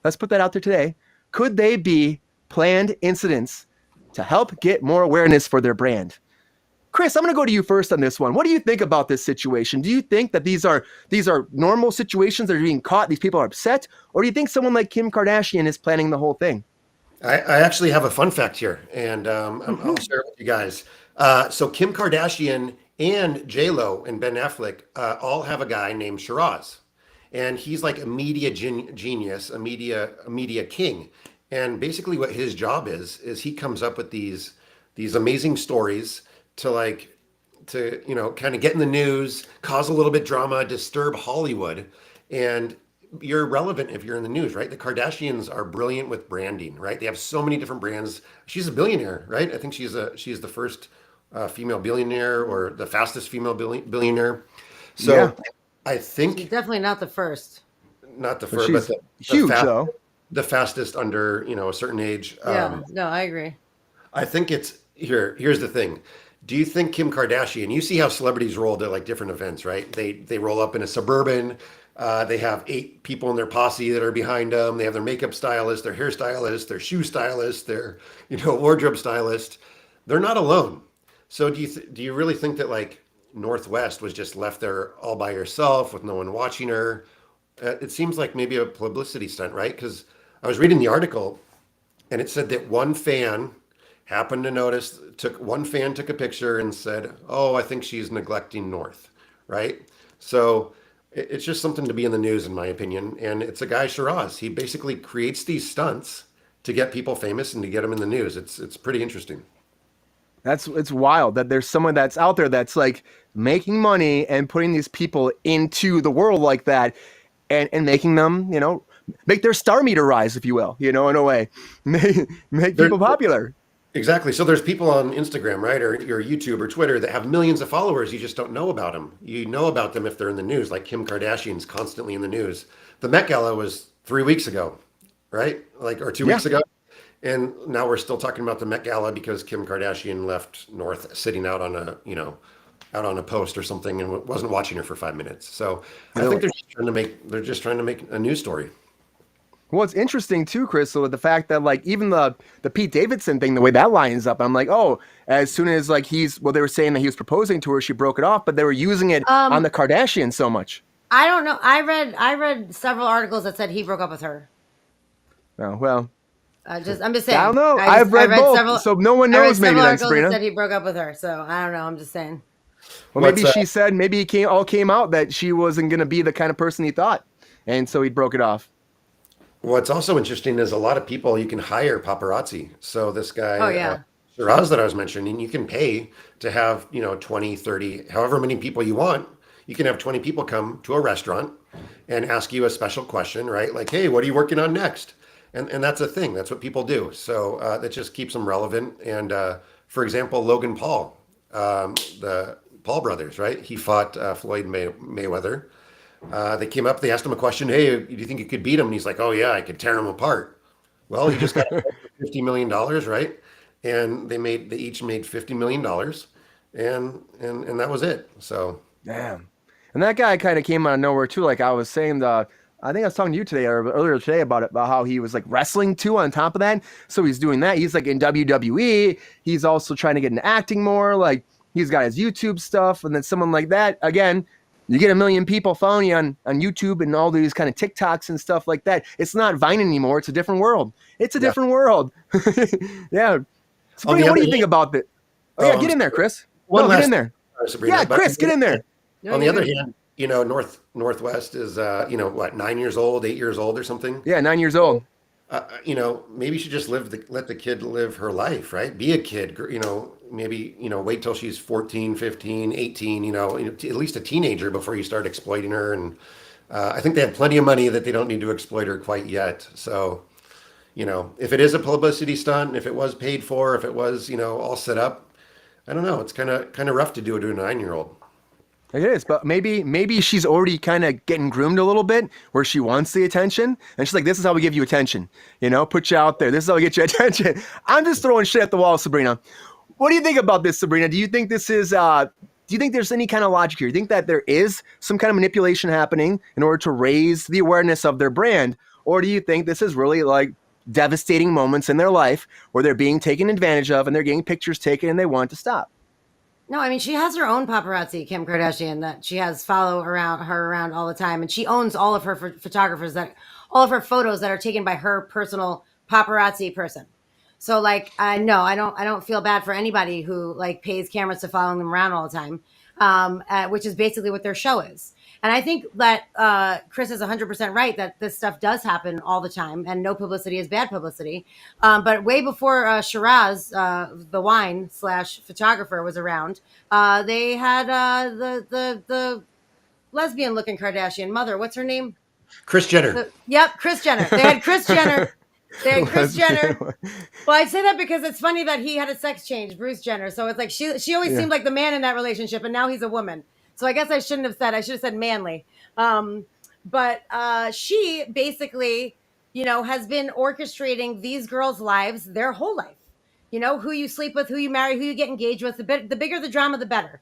let's put that out there today, could they be planned incidents to help get more awareness for their brand? Chris, I'm going to go to you first on this one. What do you think about this situation? Do you think that these are normal situations that are being caught, these people are upset, or do you think someone like Kim Kardashian is planning the whole thing? I actually have a fun fact here, and I'll share it with you guys. So Kim Kardashian and J-Lo and Ben Affleck all have a guy named Shiraz, and he's like a media genius, a media king. And basically what his job is he comes up with these amazing stories to kind of get in the news, cause a little bit drama, disturb Hollywood. And you're relevant if you're in the news, right? The Kardashians are brilliant with branding, right? They have so many different brands. She's a billionaire, right? I think she's the first female billionaire, or the fastest female billionaire. So yeah. I think she's definitely not the first. Not the first, but huge though. The fastest under a certain age. Yeah, no, I agree. I think it's here's the thing. Do you think Kim Kardashian, you see how celebrities roll to like different events, right? They roll up in a Suburban. They have 8 people in their posse that are behind them. They have their makeup stylist, their hairstylist, their shoe stylist, their wardrobe stylist. They're not alone. So do you really think that like Northwest was just left there all by herself with no one watching her? It seems like maybe a publicity stunt, right? Because I was reading the article, and it said that one fan happened to notice, took a picture and said, "Oh, I think she's neglecting North," right? So it's just something to be in the news, in my opinion. And it's a guy, Shiraz. He basically creates these stunts to get people famous and to get them in the news. It's pretty interesting. It's wild that there's someone that's out there that's like making money and putting these people into the world like that, and making them, make their star meter rise, if you will, in a way, make people popular. Exactly. So there's people on Instagram, right, or YouTube or Twitter that have millions of followers. You just don't know about them. You know about them if they're in the news, like Kim Kardashian's constantly in the news. The Met Gala was 3 weeks ago, right? Or 2 weeks ago. And now we're still talking about the Met Gala because Kim Kardashian left North sitting out on a post or something and wasn't watching her for 5 minutes. So I think they're just trying to make a news story. Well, it's interesting too, Chris, with the fact that like even the Pete Davidson thing, the way that lines up, I'm like, oh, as soon as like they were saying that he was proposing to her, she broke it off, but they were using it on the Kardashians so much. I don't know. I read several articles that said he broke up with her. Oh, well. I'm just saying. I don't know. I've read both, so no one knows. Maybe then, Sabrina. That said he broke up with her, so I don't know. I'm just saying. Well, maybe she said it all came out that she wasn't going to be the kind of person he thought, and so he broke it off. What's also interesting is a lot of people, you can hire paparazzi. So this guy, Shiraz that I was mentioning, you can pay to have 20, 30, however many people you want. You can have 20 people come to a restaurant and ask you a special question, right? Like, hey, what are you working on next? And that's a thing. That's what people do. So that just keeps them relevant. And for example, Logan Paul, the Paul brothers, right? He fought Floyd Mayweather. They came up, they asked him a question. Hey, do you think you could beat him? And he's like, oh yeah, I could tear him apart. Well, he just got $50 million, right? And they each made $50 million, and that was it. So damn. And that guy kind of came out of nowhere too. Like I was saying, I think I was talking to you today or earlier today about how he was like wrestling too on top of that. So he's doing that. He's like in WWE. He's also trying to get into acting more. Like he's got his YouTube stuff. And then someone like that, again, you get 1 million people following you on YouTube and all these kind of TikToks and stuff like that. It's not Vine anymore. It's a different world. It's a different world. Yeah. Sabrina, what do you think about that? Oh, yeah, get in there, Chris. Get in there. Sabrina, yeah, Chris, get in there. On the other hand, Northwest is, 9 years old, 8 years old or something? Yeah, 9 years old. Maybe you should just let the kid live her life, right? Be a kid, maybe, wait till she's 14, 15, 18, at least a teenager before you start exploiting her. And I think they have plenty of money that they don't need to exploit her quite yet. So, if it is a publicity stunt, if it was paid for, if it was, all set up, I don't know. It's kind of rough to do it to a 9-year-old. It is, but maybe she's already kind of getting groomed a little bit where she wants the attention. And she's like, this is how we give you attention. Put you out there. This is how we get you attention. I'm just throwing shit at the wall, Sabrina. What do you think about this, Sabrina? Do you think this is, do you think there's any kind of logic here? Do you think that there is some kind of manipulation happening in order to raise the awareness of their brand? Or do you think this is really like devastating moments in their life where they're being taken advantage of and they're getting pictures taken and they want to stop? No, I mean, she has her own paparazzi, Kim Kardashian, that she has follow her around all the time. And she owns all of her photographers, all of her photos that are taken by her personal paparazzi person. So like, no, I don't feel bad for anybody who like pays cameras to follow them around all the time, which is basically what their show is. And I think that Chris is 100% right that this stuff does happen all the time, and no publicity is bad publicity. But way before Shiraz, the wine / photographer, was around, they had the lesbian looking Kardashian mother. What's her name? Kris Jenner. Yep, Kris Jenner. They had Kris Jenner. They had Kris Jenner. Well, I say that because it's funny that he had a sex change, Bruce Jenner. So it's like she always seemed like the man in that relationship, and now he's a woman. So I guess I shouldn't have said. I should have said manly. But she basically, has been orchestrating these girls' lives their whole life. Who you sleep with, who you marry, who you get engaged with. The bigger the drama, the better.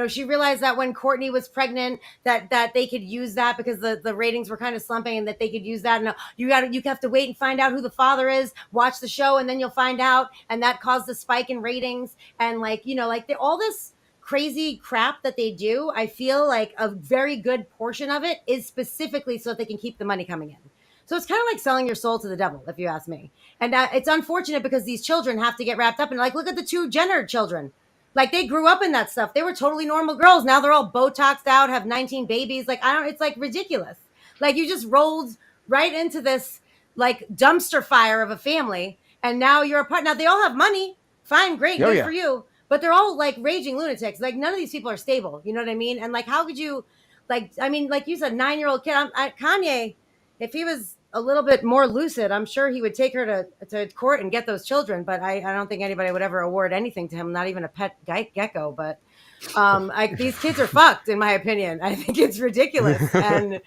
She realized that when Kourtney was pregnant, that they could use that because the ratings were kind of slumping, and that they could use that. And you have to wait and find out who the father is. Watch the show, and then you'll find out. And that caused a spike in ratings. And all this crazy crap that they do, I feel like a very good portion of it is specifically so that they can keep the money coming in. So it's kind of like selling your soul to the devil, if you ask me. And it's unfortunate because these children have to get wrapped up in, like, look at the 2 Jenner children. Like, they grew up in that stuff. They were totally normal girls. Now they're all Botoxed out, have 19 babies. Like, it's like ridiculous. Like, you just rolled right into this like dumpster fire of a family, and now you're a part. Now they all have money. Fine, great, good for you. But they're all like raging lunatics. Like, none of these people are stable. You know what I mean? And like, how could you, like you said, 9-year-old kid, Kanye, if he was a little bit more lucid, I'm sure he would take her to court and get those children. But I don't think anybody would ever award anything to him, not even a pet gecko. But these kids are fucked, in my opinion. I think it's ridiculous. And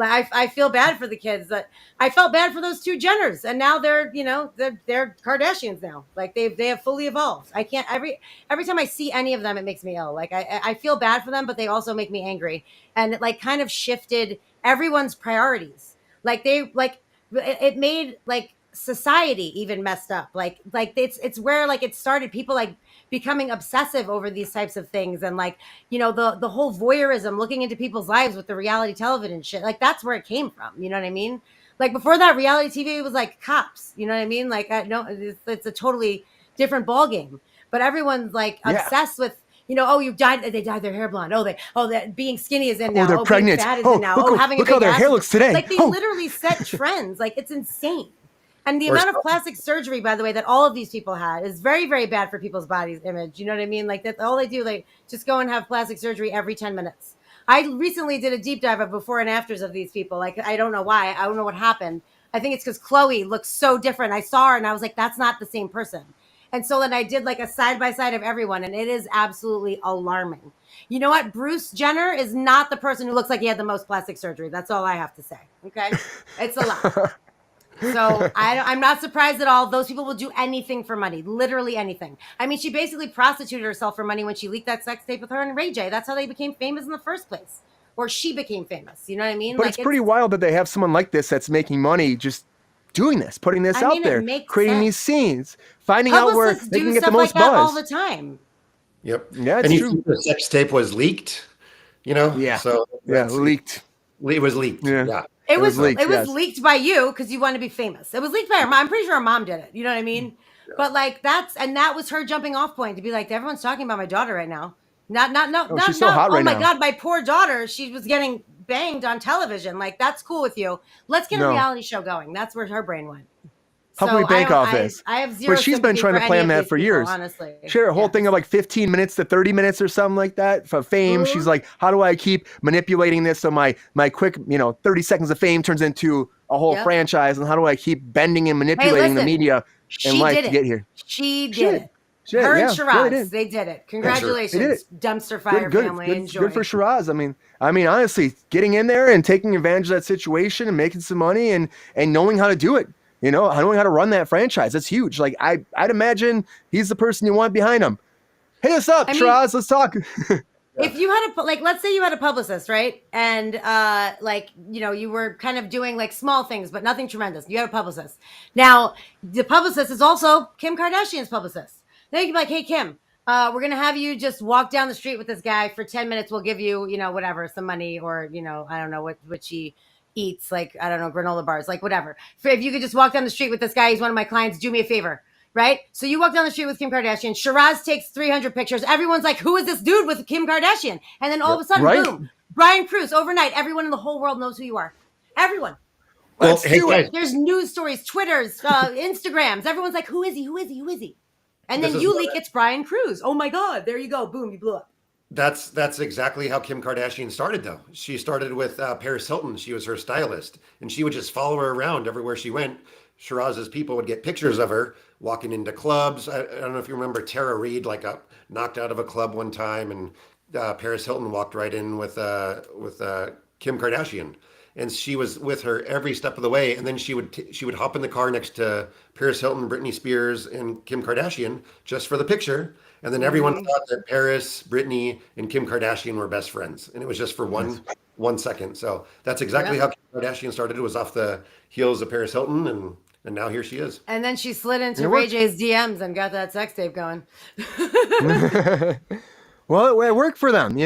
I feel bad for the kids. That I felt bad for those 2 Jenners, and now they're Kardashians now. Like they have fully evolved. I can't every time I see any of them, it makes me ill. Like I feel bad for them, but they also make me angry, and it like kind of shifted everyone's priorities. Like it made like society even messed up. Like it's where like it started. People like becoming obsessive over these types of things, and like the whole voyeurism, looking into people's lives with the reality television shit. Like that's where it came from. You know what I mean? Like before that, reality TV was like Cops. You know what I mean? Like no, it's a totally different ball game. But everyone's like obsessed with. They dyed their hair blonde. That being skinny is in now. They're pregnant. Being fat is in now. Having a big look how their ass hair looks today. Like they literally set trends. Like it's insane. And the amount of plastic surgery, by the way, that all of these people had is very, very bad for people's bodies image. You know what I mean? Like that's all they do. They just go and have plastic surgery every 10 minutes. I recently did a deep dive of before and afters of these people. Like, I don't know why. I don't know what happened. I think it's because Chloe looks so different. I saw her and I was like, that's not the same person. And so then I did like a side by side of everyone, and it is absolutely alarming. You know what? Bruce Jenner is not the person who looks like he had the most plastic surgery. That's all I have to say. Okay. It's a lot. So I'm not surprised at all. Those people will do anything for money, literally anything. I mean, she basically prostituted herself for money when she leaked that sex tape with her and Ray J. That's how they became famous in the first place, or she became famous. You know what I mean? But like, it's pretty wild that they have someone like this that's making money just doing this, putting this out there, creating these scenes, finding out where they can get the most buzz all the time. Yep. Yeah, it's true. The sex tape was leaked. Yeah. So leaked. It was leaked. Yeah. It was leaked by you because you want to be famous. It was leaked by her mom. I'm pretty sure her mom did it. You know what I mean? Yeah. But like that was her jumping off point to be like, everyone's talking about my daughter right now. She's so hot right now. Oh my God, my poor daughter. She was getting banged on television. Like, that's cool with you. Let's get a reality show going. That's where her brain went. How can we bank off this? I have zero. But she's been trying to plan that for years. Honestly, she had a whole thing of like 15 minutes to 30 minutes or something like that for fame. Mm-hmm. She's like, how do I keep manipulating this so my quick 30 seconds of fame turns into a whole franchise? And how do I keep bending and manipulating the media and life to get here? She did it. Shit, Her and yeah, Shiraz, really they did it. They Congratulations, did dumpster fire family. Enjoy. good for Shiraz. I mean, honestly, getting in there and taking advantage of that situation and making some money and knowing how to do it. Knowing how to run that franchise. That's huge. Like I'd imagine he's the person you want behind him. Hit us up, Shiraz. Let's talk. If you had let's say you had a publicist, right? And you were kind of doing like small things, but nothing tremendous. You had a publicist. Now, the publicist is also Kim Kardashian's publicist. Then you can be like, hey, Kim, we're going to have you just walk down the street with this guy for 10 minutes. We'll give you, whatever, some money or, I don't know what she eats, like, I don't know, granola bars, like whatever. If you could just walk down the street with this guy, he's one of my clients, do me a favor. Right? So you walk down the street with Kim Kardashian. Shiraz takes 300 pictures. Everyone's like, who is this dude with Kim Kardashian? And then all of a sudden, boom, Brian Kruse, overnight, everyone in the whole world knows who you are. Everyone. Well, hey, guys. There's news stories, Twitters, Instagrams. Everyone's like, who is he? Who is he? Who is he? And then you leak it's Brian Kruse. Oh my God, there you go. Boom, you blew up. That's exactly how Kim Kardashian started, though. She started with Paris Hilton. She was her stylist, and she would just follow her around everywhere she went. Shiraz's people would get pictures of her walking into clubs. I don't know if you remember Tara Reid, knocked out of a club one time, and Paris Hilton walked right in with Kim Kardashian, and she was with her every step of the way. And then she would hop in the car next to Paris Hilton, Britney Spears, and Kim Kardashian just for the picture. And then everyone thought that Paris, Britney, and Kim Kardashian were best friends, and it was just for one second. So that's exactly how Kim Kardashian started. It was off the heels of Paris Hilton, and now here she is. And then she slid into Ray J's DMs and got that sex tape going. Well, it worked for them,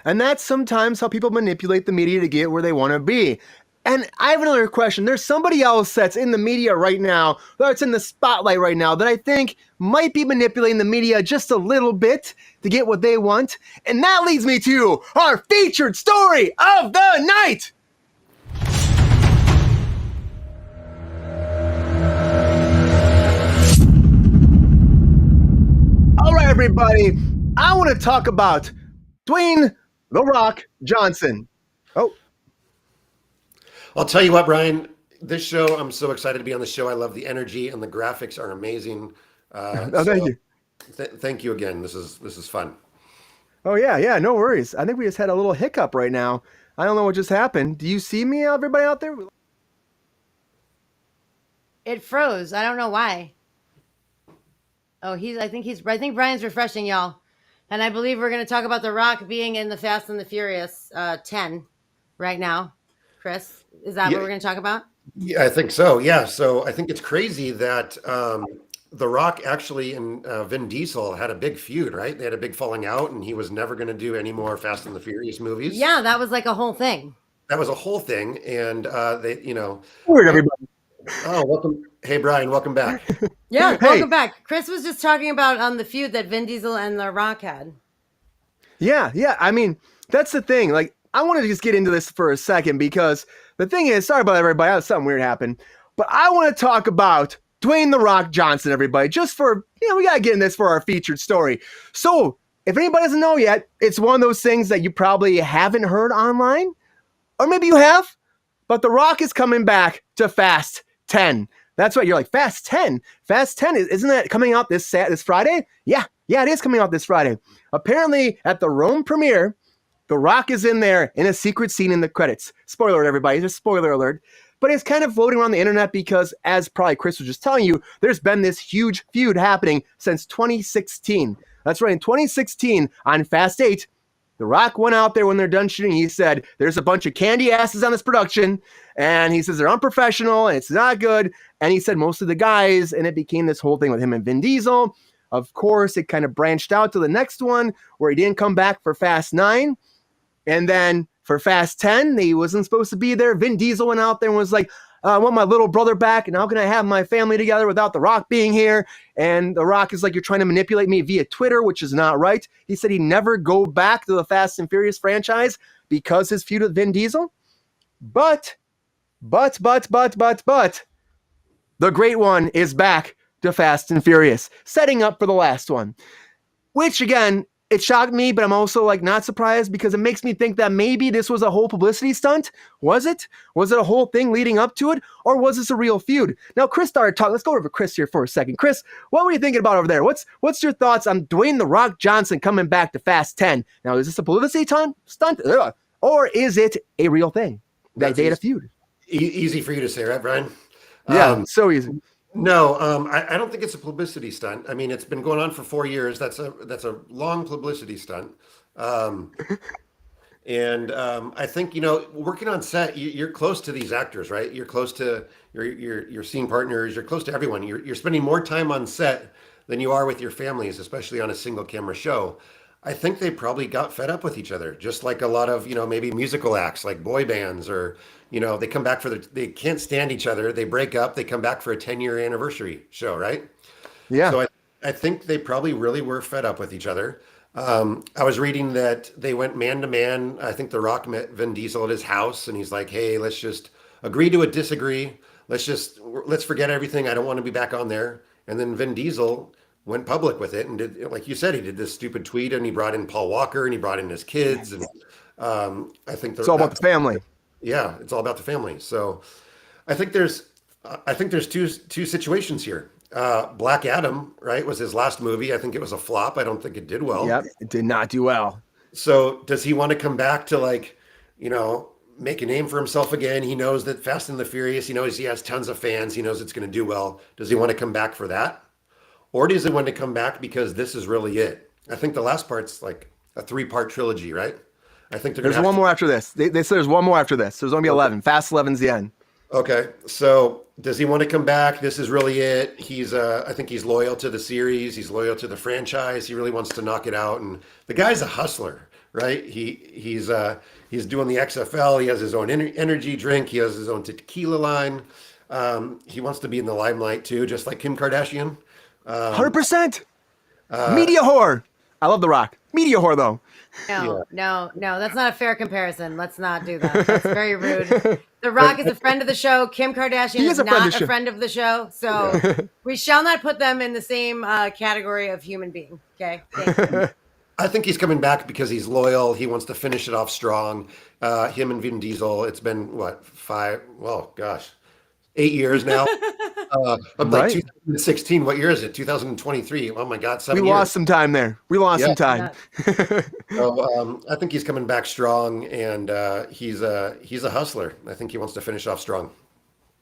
and that's sometimes how people manipulate the media to get where they want to be. And I have another question. There's somebody else that's in the media right now, that's in the spotlight right now, that I think might be manipulating the media just a little bit to get what they want. And that leads me to our featured story of the night. All right, everybody. I want to talk about Dwayne "The Rock" Johnson. Oh. I'll tell you what, Brian, this show, I'm so excited to be on the show. I love the energy, and the graphics are amazing. Thank you. Thank you again. This is fun. Oh, yeah, no worries. I think we just had a little hiccup right now. I don't know what just happened. Do you see me, everybody out there? It froze. I don't know why. Oh, I think Brian's refreshing y'all. And I believe we're going to talk about The Rock being in the Fast and the Furious 10 right now. Chris, is that what we're going to talk about? Yeah, I think so. Yeah. So I think it's crazy that The Rock actually and Vin Diesel had a big feud, right? They had a big falling out, and he was never going to do any more Fast and the Furious movies. Yeah, that was like a whole thing. That was a whole thing. And they, Weird, everybody. Oh, welcome. Hey, Brian, welcome back. Yeah, welcome back. Chris was just talking about the feud that Vin Diesel and The Rock had. Yeah. I mean, that's the thing. Like, I want to just get into this for a second because the thing is, sorry about everybody, something weird happened, but I want to talk about Dwayne "The Rock" Johnson, everybody, just for, we got to get in this for our featured story. So if anybody doesn't know yet, it's one of those things that you probably haven't heard online, or maybe you have, but The Rock is coming back to Fast 10. That's right. You're like, Fast 10? Fast 10, isn't that coming out this Friday? Yeah, it is coming out this Friday. Apparently, at the Rome premiere, The Rock is in there in a secret scene in the credits. Spoiler alert, everybody. Just spoiler alert. But it's kind of floating around the internet because, as probably Chris was just telling you, there's been this huge feud happening since 2016. That's right. In 2016, on Fast 8, The Rock went out there when they're done shooting. He said, there's a bunch of candy asses on this production. And he says they're unprofessional and it's not good. And he said most of the guys, and it became this whole thing with him and Vin Diesel. Of course, it kind of branched out to the next one where he didn't come back for Fast 9. And then for Fast 10, he wasn't supposed to be there. Vin Diesel went out there and was like, I want my little brother back, and how can I have my family together without The Rock being here? And The Rock is like, you're trying to manipulate me via Twitter, which is not right. He said he'd never go back to the Fast and Furious franchise because his feud with Vin Diesel. But, the Great One is back to Fast and Furious, setting up for the last one. Which, again, it shocked me, but I'm also like not surprised because it makes me think that maybe this was a whole publicity stunt. Was it? Was it a whole thing leading up to it? Or was this a real feud? Now, Chris started talking. Let's go over to Chris here for a second. Chris, what were you thinking about over there? What's your thoughts on Dwayne "The Rock" Johnson coming back to Fast 10? Now, is this a publicity stunt? Or is it a real thing? That they had a feud. Easy for you to say, right, Brian? Yeah, so easy. No, I don't think it's a publicity stunt. I mean, it's been going on for 4 years. That's a long publicity stunt. And I think, working on set, you're close to these actors, right? You're close to your scene partners. You're close to everyone. You're spending more time on set than you are with your families, especially on a single camera show. I think they probably got fed up with each other, just like a lot of, maybe musical acts like boy bands or, they come back they can't stand each other. They break up, they come back for a 10-year anniversary show, right? Yeah. So I think they probably really were fed up with each other. I was reading that they went man to man. I think The Rock met Vin Diesel at his house and he's like, hey, let's just agree to a disagree. Let's forget everything. I don't want to be back on there. And then Vin Diesel went public with it and did, like you said, he did this stupid tweet and he brought in Paul Walker and he brought in his kids. And I think it's all about the family. Yeah, it's all about the family. So I think there's two situations here. Black Adam, right, was his last movie. I think it was a flop. I don't think it did well. Yep, it did not do well. So does he want to come back to make a name for himself again? He knows that Fast and the Furious, he knows he has tons of fans. He knows it's going to do well. Does he want to come back for that? Or does he want to come back because this is really it? I think the last part's like a 3-part trilogy, right? I think there's one more after this. They said there's one more after this. There's going to be 11. Fast 11's the end. Okay. So does he want to come back? This is really it. I think he's loyal to the series. He's loyal to the franchise. He really wants to knock it out. And the guy's a hustler, right? He's doing the XFL. He has his own energy drink. He has his own tequila line. He wants to be in the limelight too, just like Kim Kardashian. 100%. Media whore. I love The Rock. Media whore, though. No, that's not a fair comparison. Let's not do that. That's very rude. The Rock is a friend of the show. Kim Kardashian is not a friend of the show. So we shall not put them in the same category of human being. Okay? Thank you. I think he's coming back because he's loyal. He wants to finish it off strong. Him and Vin Diesel, it's been, 8 years now. I'm like 2016. What year is it? 2023. Oh my God, 7 years. We lost some time there. Some time. So I think he's coming back strong, and he's a hustler. I think he wants to finish off strong.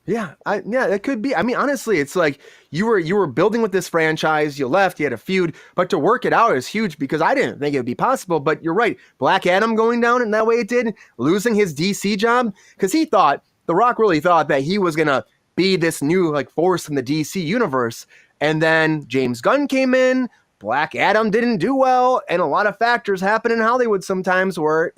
Yeah, it could be. I mean, honestly, it's like you were building with this franchise. You left. You had a feud, but to work it out is huge because I didn't think it would be possible. But you're right. Black Adam going down in that way it did, losing his DC job because The Rock really thought that he was gonna be this new force in the DC universe, and then James Gunn came in. Black Adam didn't do well, and a lot of factors happen in Hollywood sometimes where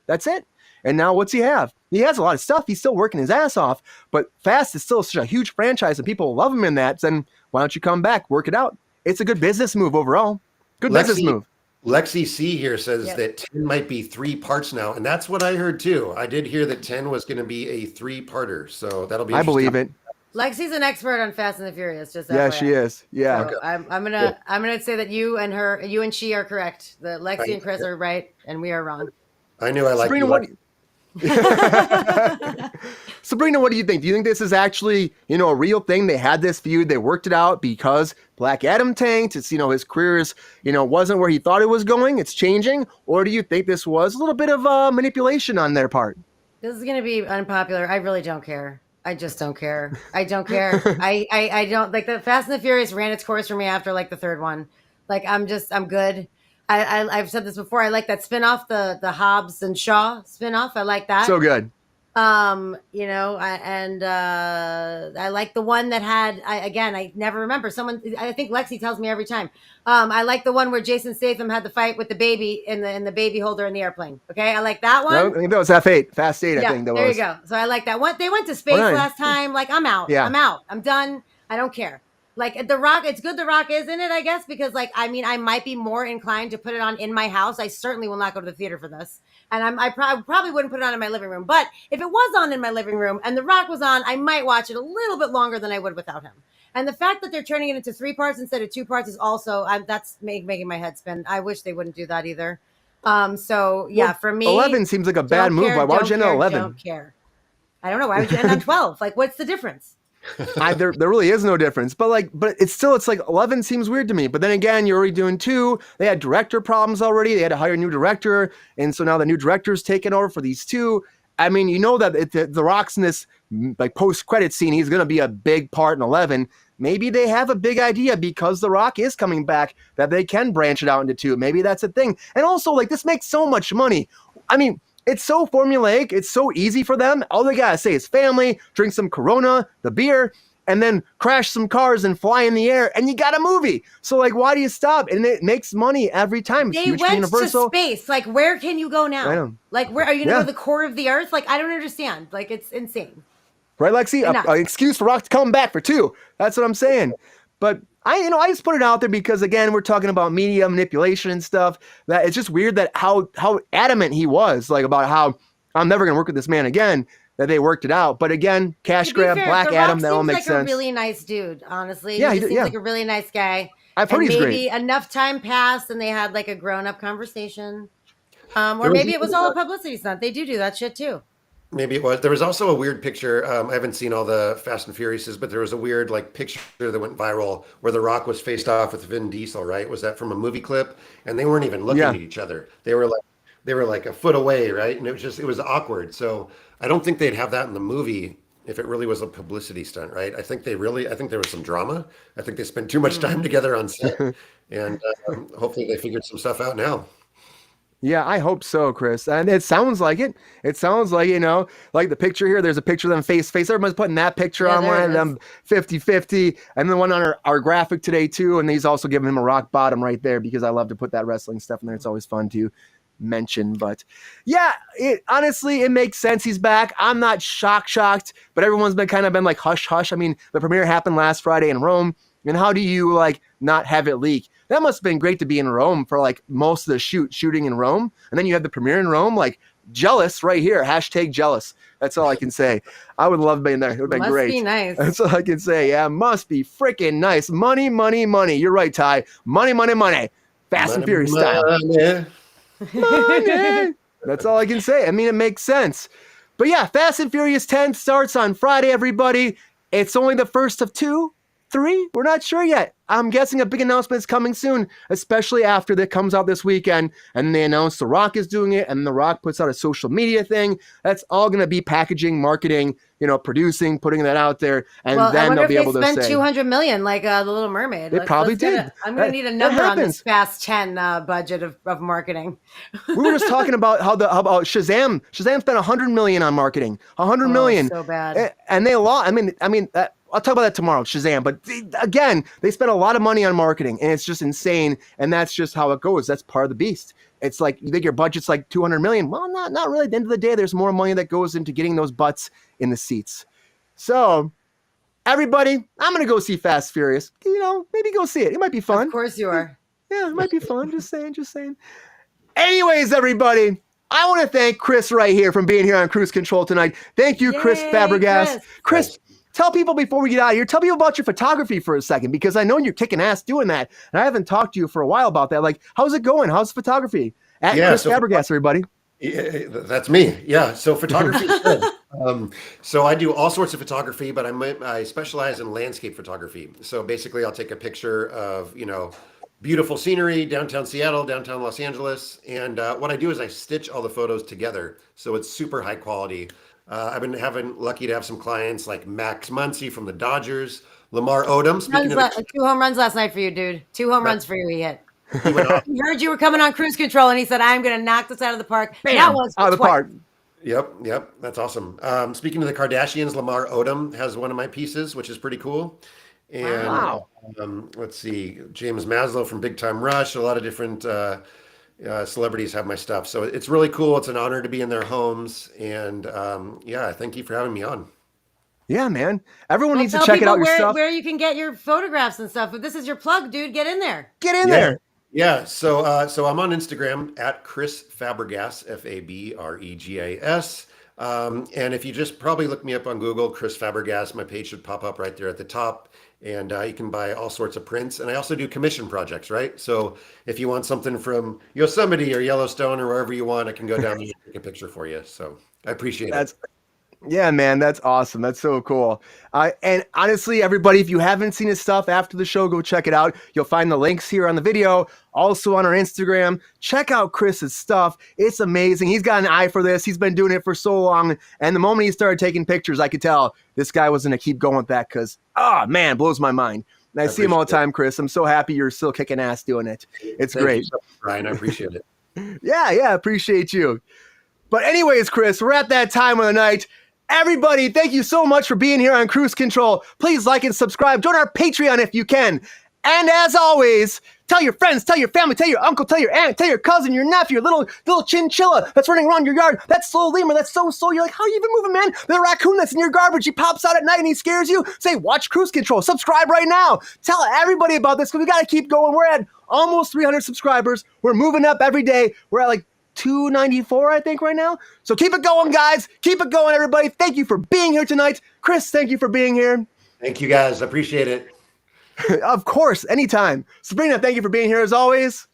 that's it. And now what's he have? He has a lot of stuff. He's still working his ass off, but Fast is still such a huge franchise and people love him in that. Then why don't you come back, work it out? It's a good business move overall. Business move. Lexi C here says that 10 might be 3 parts now, and that's what I heard too. I did hear that 10 was going to be a 3-parter, so that'll be. I believe it. Lexi's an expert on Fast and the Furious. Just yeah, she is. Yeah, so okay. I'm gonna say that you and she are correct. That Lexi and Chris are right, and we are wrong. I knew I liked Sabrina, Sabrina, what do you think? Do you think this is actually, a real thing? They had this feud, they worked it out because Black Adam tanked. It's, his career is, wasn't where he thought it was going. It's changing. Or do you think this was a little bit of manipulation on their part? This is going to be unpopular. I really don't care. I just don't care. I don't care. I don't like the Fast and the Furious ran its course for me after the third one. I'm good. I've said this before. I like that spinoff, the Hobbs and Shaw spinoff. I like that. So good. I like the one that had. I never remember. I think Lexi tells me every time. I like the one where Jason Statham had the fight with the baby in the baby holder in the airplane. Okay, I like that one. No, I think that was F8, Fast 8. Yeah, I think that there was. you go. So I like that one. They went to space last time. I'm out. Yeah. I'm out. I'm done. I don't care. Like The Rock, it's good The Rock is in it, I guess, because like I mean, I might be more inclined to put it on in my house. I certainly will not go to the theater for this, and probably wouldn't put it on in my living room. But if it was on in my living room and The Rock was on, I might watch it a little bit longer than I would without him. And the fact that they're turning it into 3 parts instead of 2 parts is also that's making my head spin. I wish they wouldn't do that either. So yeah, for me, 11 seems like a bad move. Why would you end on 11? Don't care. I don't know. Why would you end on 12? Like, what's the difference? There really is no difference, but it's like 11 seems weird to me. But then again, you're already doing 2. They had director problems already. They had to hire a new director, and so now the new director's taking over for these 2. I mean, you know that the Rock's in this like post-credit scene. He's going to be a big part in 11. Maybe they have a big idea because The Rock is coming back that they can branch it out into 2. Maybe that's a thing. And also, like, this makes so much money. I mean, it's so formulaic. It's so easy for them. All they got to say is family, drink some Corona, the beer, and then crash some cars and fly in the air, and you got a movie. So, like, why do you stop? And it makes money every time. They went to space. Like, where can you go now? I know. Like, where are you going to go to the core of the earth? Like, I don't understand. Like, it's insane. Right, Lexi? An excuse for Rock to come back for 2. That's what I'm saying. But I just put it out there because, again, we're talking about media manipulation and stuff. That it's just weird that how adamant he was, like, about how I'm never going to work with this man again, that they worked it out. But again, cash grab, fair, Black Adam, that all makes sense. He's like a really nice dude, honestly. Yeah, he seems like a really nice guy. I've heard he's great. Maybe enough time passed and they had like a grown-up conversation. Or maybe it was all a publicity stunt. They do that shit too. Maybe it was. There was also a weird picture. I haven't seen all the Fast and Furiouses, but there was a weird like picture that went viral where The Rock was faced off with Vin Diesel. Right? Was that from a movie clip? And they weren't even looking at each other. They were like a foot away, right? And it was awkward. So I don't think they'd have that in the movie if it really was a publicity stunt, right? I think there was some drama. I think they spent too much time together on set, and hopefully they figured some stuff out now. Yeah, I hope so, Chris. And it sounds like it. It sounds like, like the picture here, there's a picture of them face. Everybody's putting that picture on one of them 50-50. And the one on our graphic today, too. And he's also giving him a rock bottom right there because I love to put that wrestling stuff in there. It's always fun to mention. But yeah, honestly, it makes sense. He's back. I'm not shocked, but everyone's been like hush. I mean, the premiere happened last Friday in Rome. And how do you like not have it leak? That must have been great to be in Rome for like most of the shooting in Rome. And then you had the premiere in Rome, like jealous right here. #jealous. That's all I can say. I would love being there. It would have been great. Must be nice. That's all I can say. Yeah, must be freaking nice. Money. You're right, Ty. Money. Fast and Furious style. Money. That's all I can say. I mean, it makes sense. But yeah, Fast and Furious 10 starts on Friday, everybody. It's only the first of 2. 3? We're not sure yet. I'm guessing a big announcement is coming soon, especially after that comes out this weekend and they announce The Rock is doing it and The Rock puts out a social media thing. That's all going to be packaging, marketing, producing, putting that out there, and then they'll be able to say. Spent $200 million like The Little Mermaid. They probably did. I'm going to need a number on this Fast 10 budget of marketing. We were just talking about how about Shazam. Shazam spent $100 million on marketing. $100 million. So bad. And they lost. I mean. I'll talk about that tomorrow, Shazam. But again, they spent a lot of money on marketing, and it's just insane. And that's just how it goes. That's part of the beast. It's like you think your budget's like $200 million. Well, not really. At the end of the day, there's more money that goes into getting those butts in the seats. So, everybody, I'm gonna go see Fast Furious. Maybe go see it. It might be fun. Of course you are. Yeah, it might be fun. Just saying. Anyways, everybody. I want to thank Chris right here from being here on Kruse Control tonight. Thank you, Chris Fabregas. Chris, tell people before we get out of here, tell people about your photography for a second, because I know you're kicking ass doing that. And I haven't talked to you for a while about that. Like, how's it going? How's photography? Chris Fabregas, everybody. Yeah, that's me. Yeah. So photography is good. So I do all sorts of photography, but I specialize in landscape photography. So basically I'll take a picture of, beautiful scenery, downtown Seattle, downtown Los Angeles. And what I do is I stitch all the photos together. So it's super high quality. I've been lucky to have some clients like Max Muncy from the Dodgers, Lamar Odom. 2 home runs last night for you, dude. 2 home runs for you. He hit. He heard you were coming on Kruse Control, and he said, "I'm going to knock this out of the park." Bam! Out of the park. Yep. That's awesome. Speaking of the Kardashians, Lamar Odom has one of my pieces, which is pretty cool. And wow. Let's see, James Maslow from Big Time Rush. A lot of different celebrities have my stuff, so it's really cool. It's an honor to be in their homes, and thank you for having me on. Yeah, man. Everyone Well, needs to tell check it people out yourself. where you can get your photographs and stuff. But this is your plug, dude. Get in there. Get in there. Yeah. So I'm on Instagram at Kruse Fabregas, Fabregas. And if you just probably look me up on Google, Kruse Fabregas, my page should pop up right there at the top. And you can buy all sorts of prints. And I also do commission projects, right? So if you want something from Yosemite or Yellowstone or wherever you want, I can go down there and take a picture for you. So I appreciate it. Yeah, man, that's awesome. That's so cool. And honestly, everybody, if you haven't seen his stuff after the show, go check it out. You'll find the links here on the video, also on our Instagram. Check out Chris's stuff. It's amazing. He's got an eye for this. He's been doing it for so long. And the moment he started taking pictures, I could tell this guy was going to keep going with that because, man, blows my mind. And I see him all the time, Chris. I'm so happy you're still kicking ass doing it. It's Thank great. you so much, Brian, I appreciate it. Yeah, appreciate you. But anyways, Chris, we're at that time of the night. Everybody, thank you so much for being here on Kruse Control. Please like and subscribe. Join our Patreon if you can. And as always, tell your friends, tell your family, tell your uncle, tell your aunt, tell your cousin, your nephew, little chinchilla that's running around your yard. That's slow lemur. That's so slow. You're like, how are you even moving, man? The raccoon that's in your garbage. He pops out at night and he scares you. Say, watch Kruse Control. Subscribe right now. Tell everybody about this because we got to keep going. We're at almost 300 subscribers. We're moving up every day. We're at like 294, I think, right now. So keep it going, guys. Keep it going, everybody. Thank you for being here tonight. Chris, thank you for being here. Thank you, guys. I appreciate it. Of course, anytime. Sabrina, thank you for being here as always.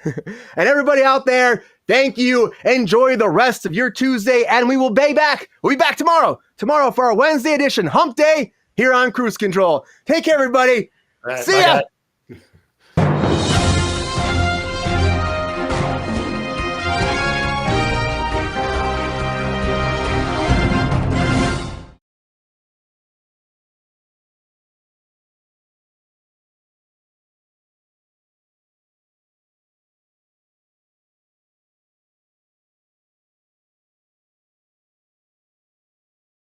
And everybody out there, thank you. Enjoy the rest of your Tuesday, and we will be back. We'll be back tomorrow. Tomorrow for our Wednesday edition, Hump Day, here on Kruse Control. Take care, everybody. All right, See ya. bye, guys.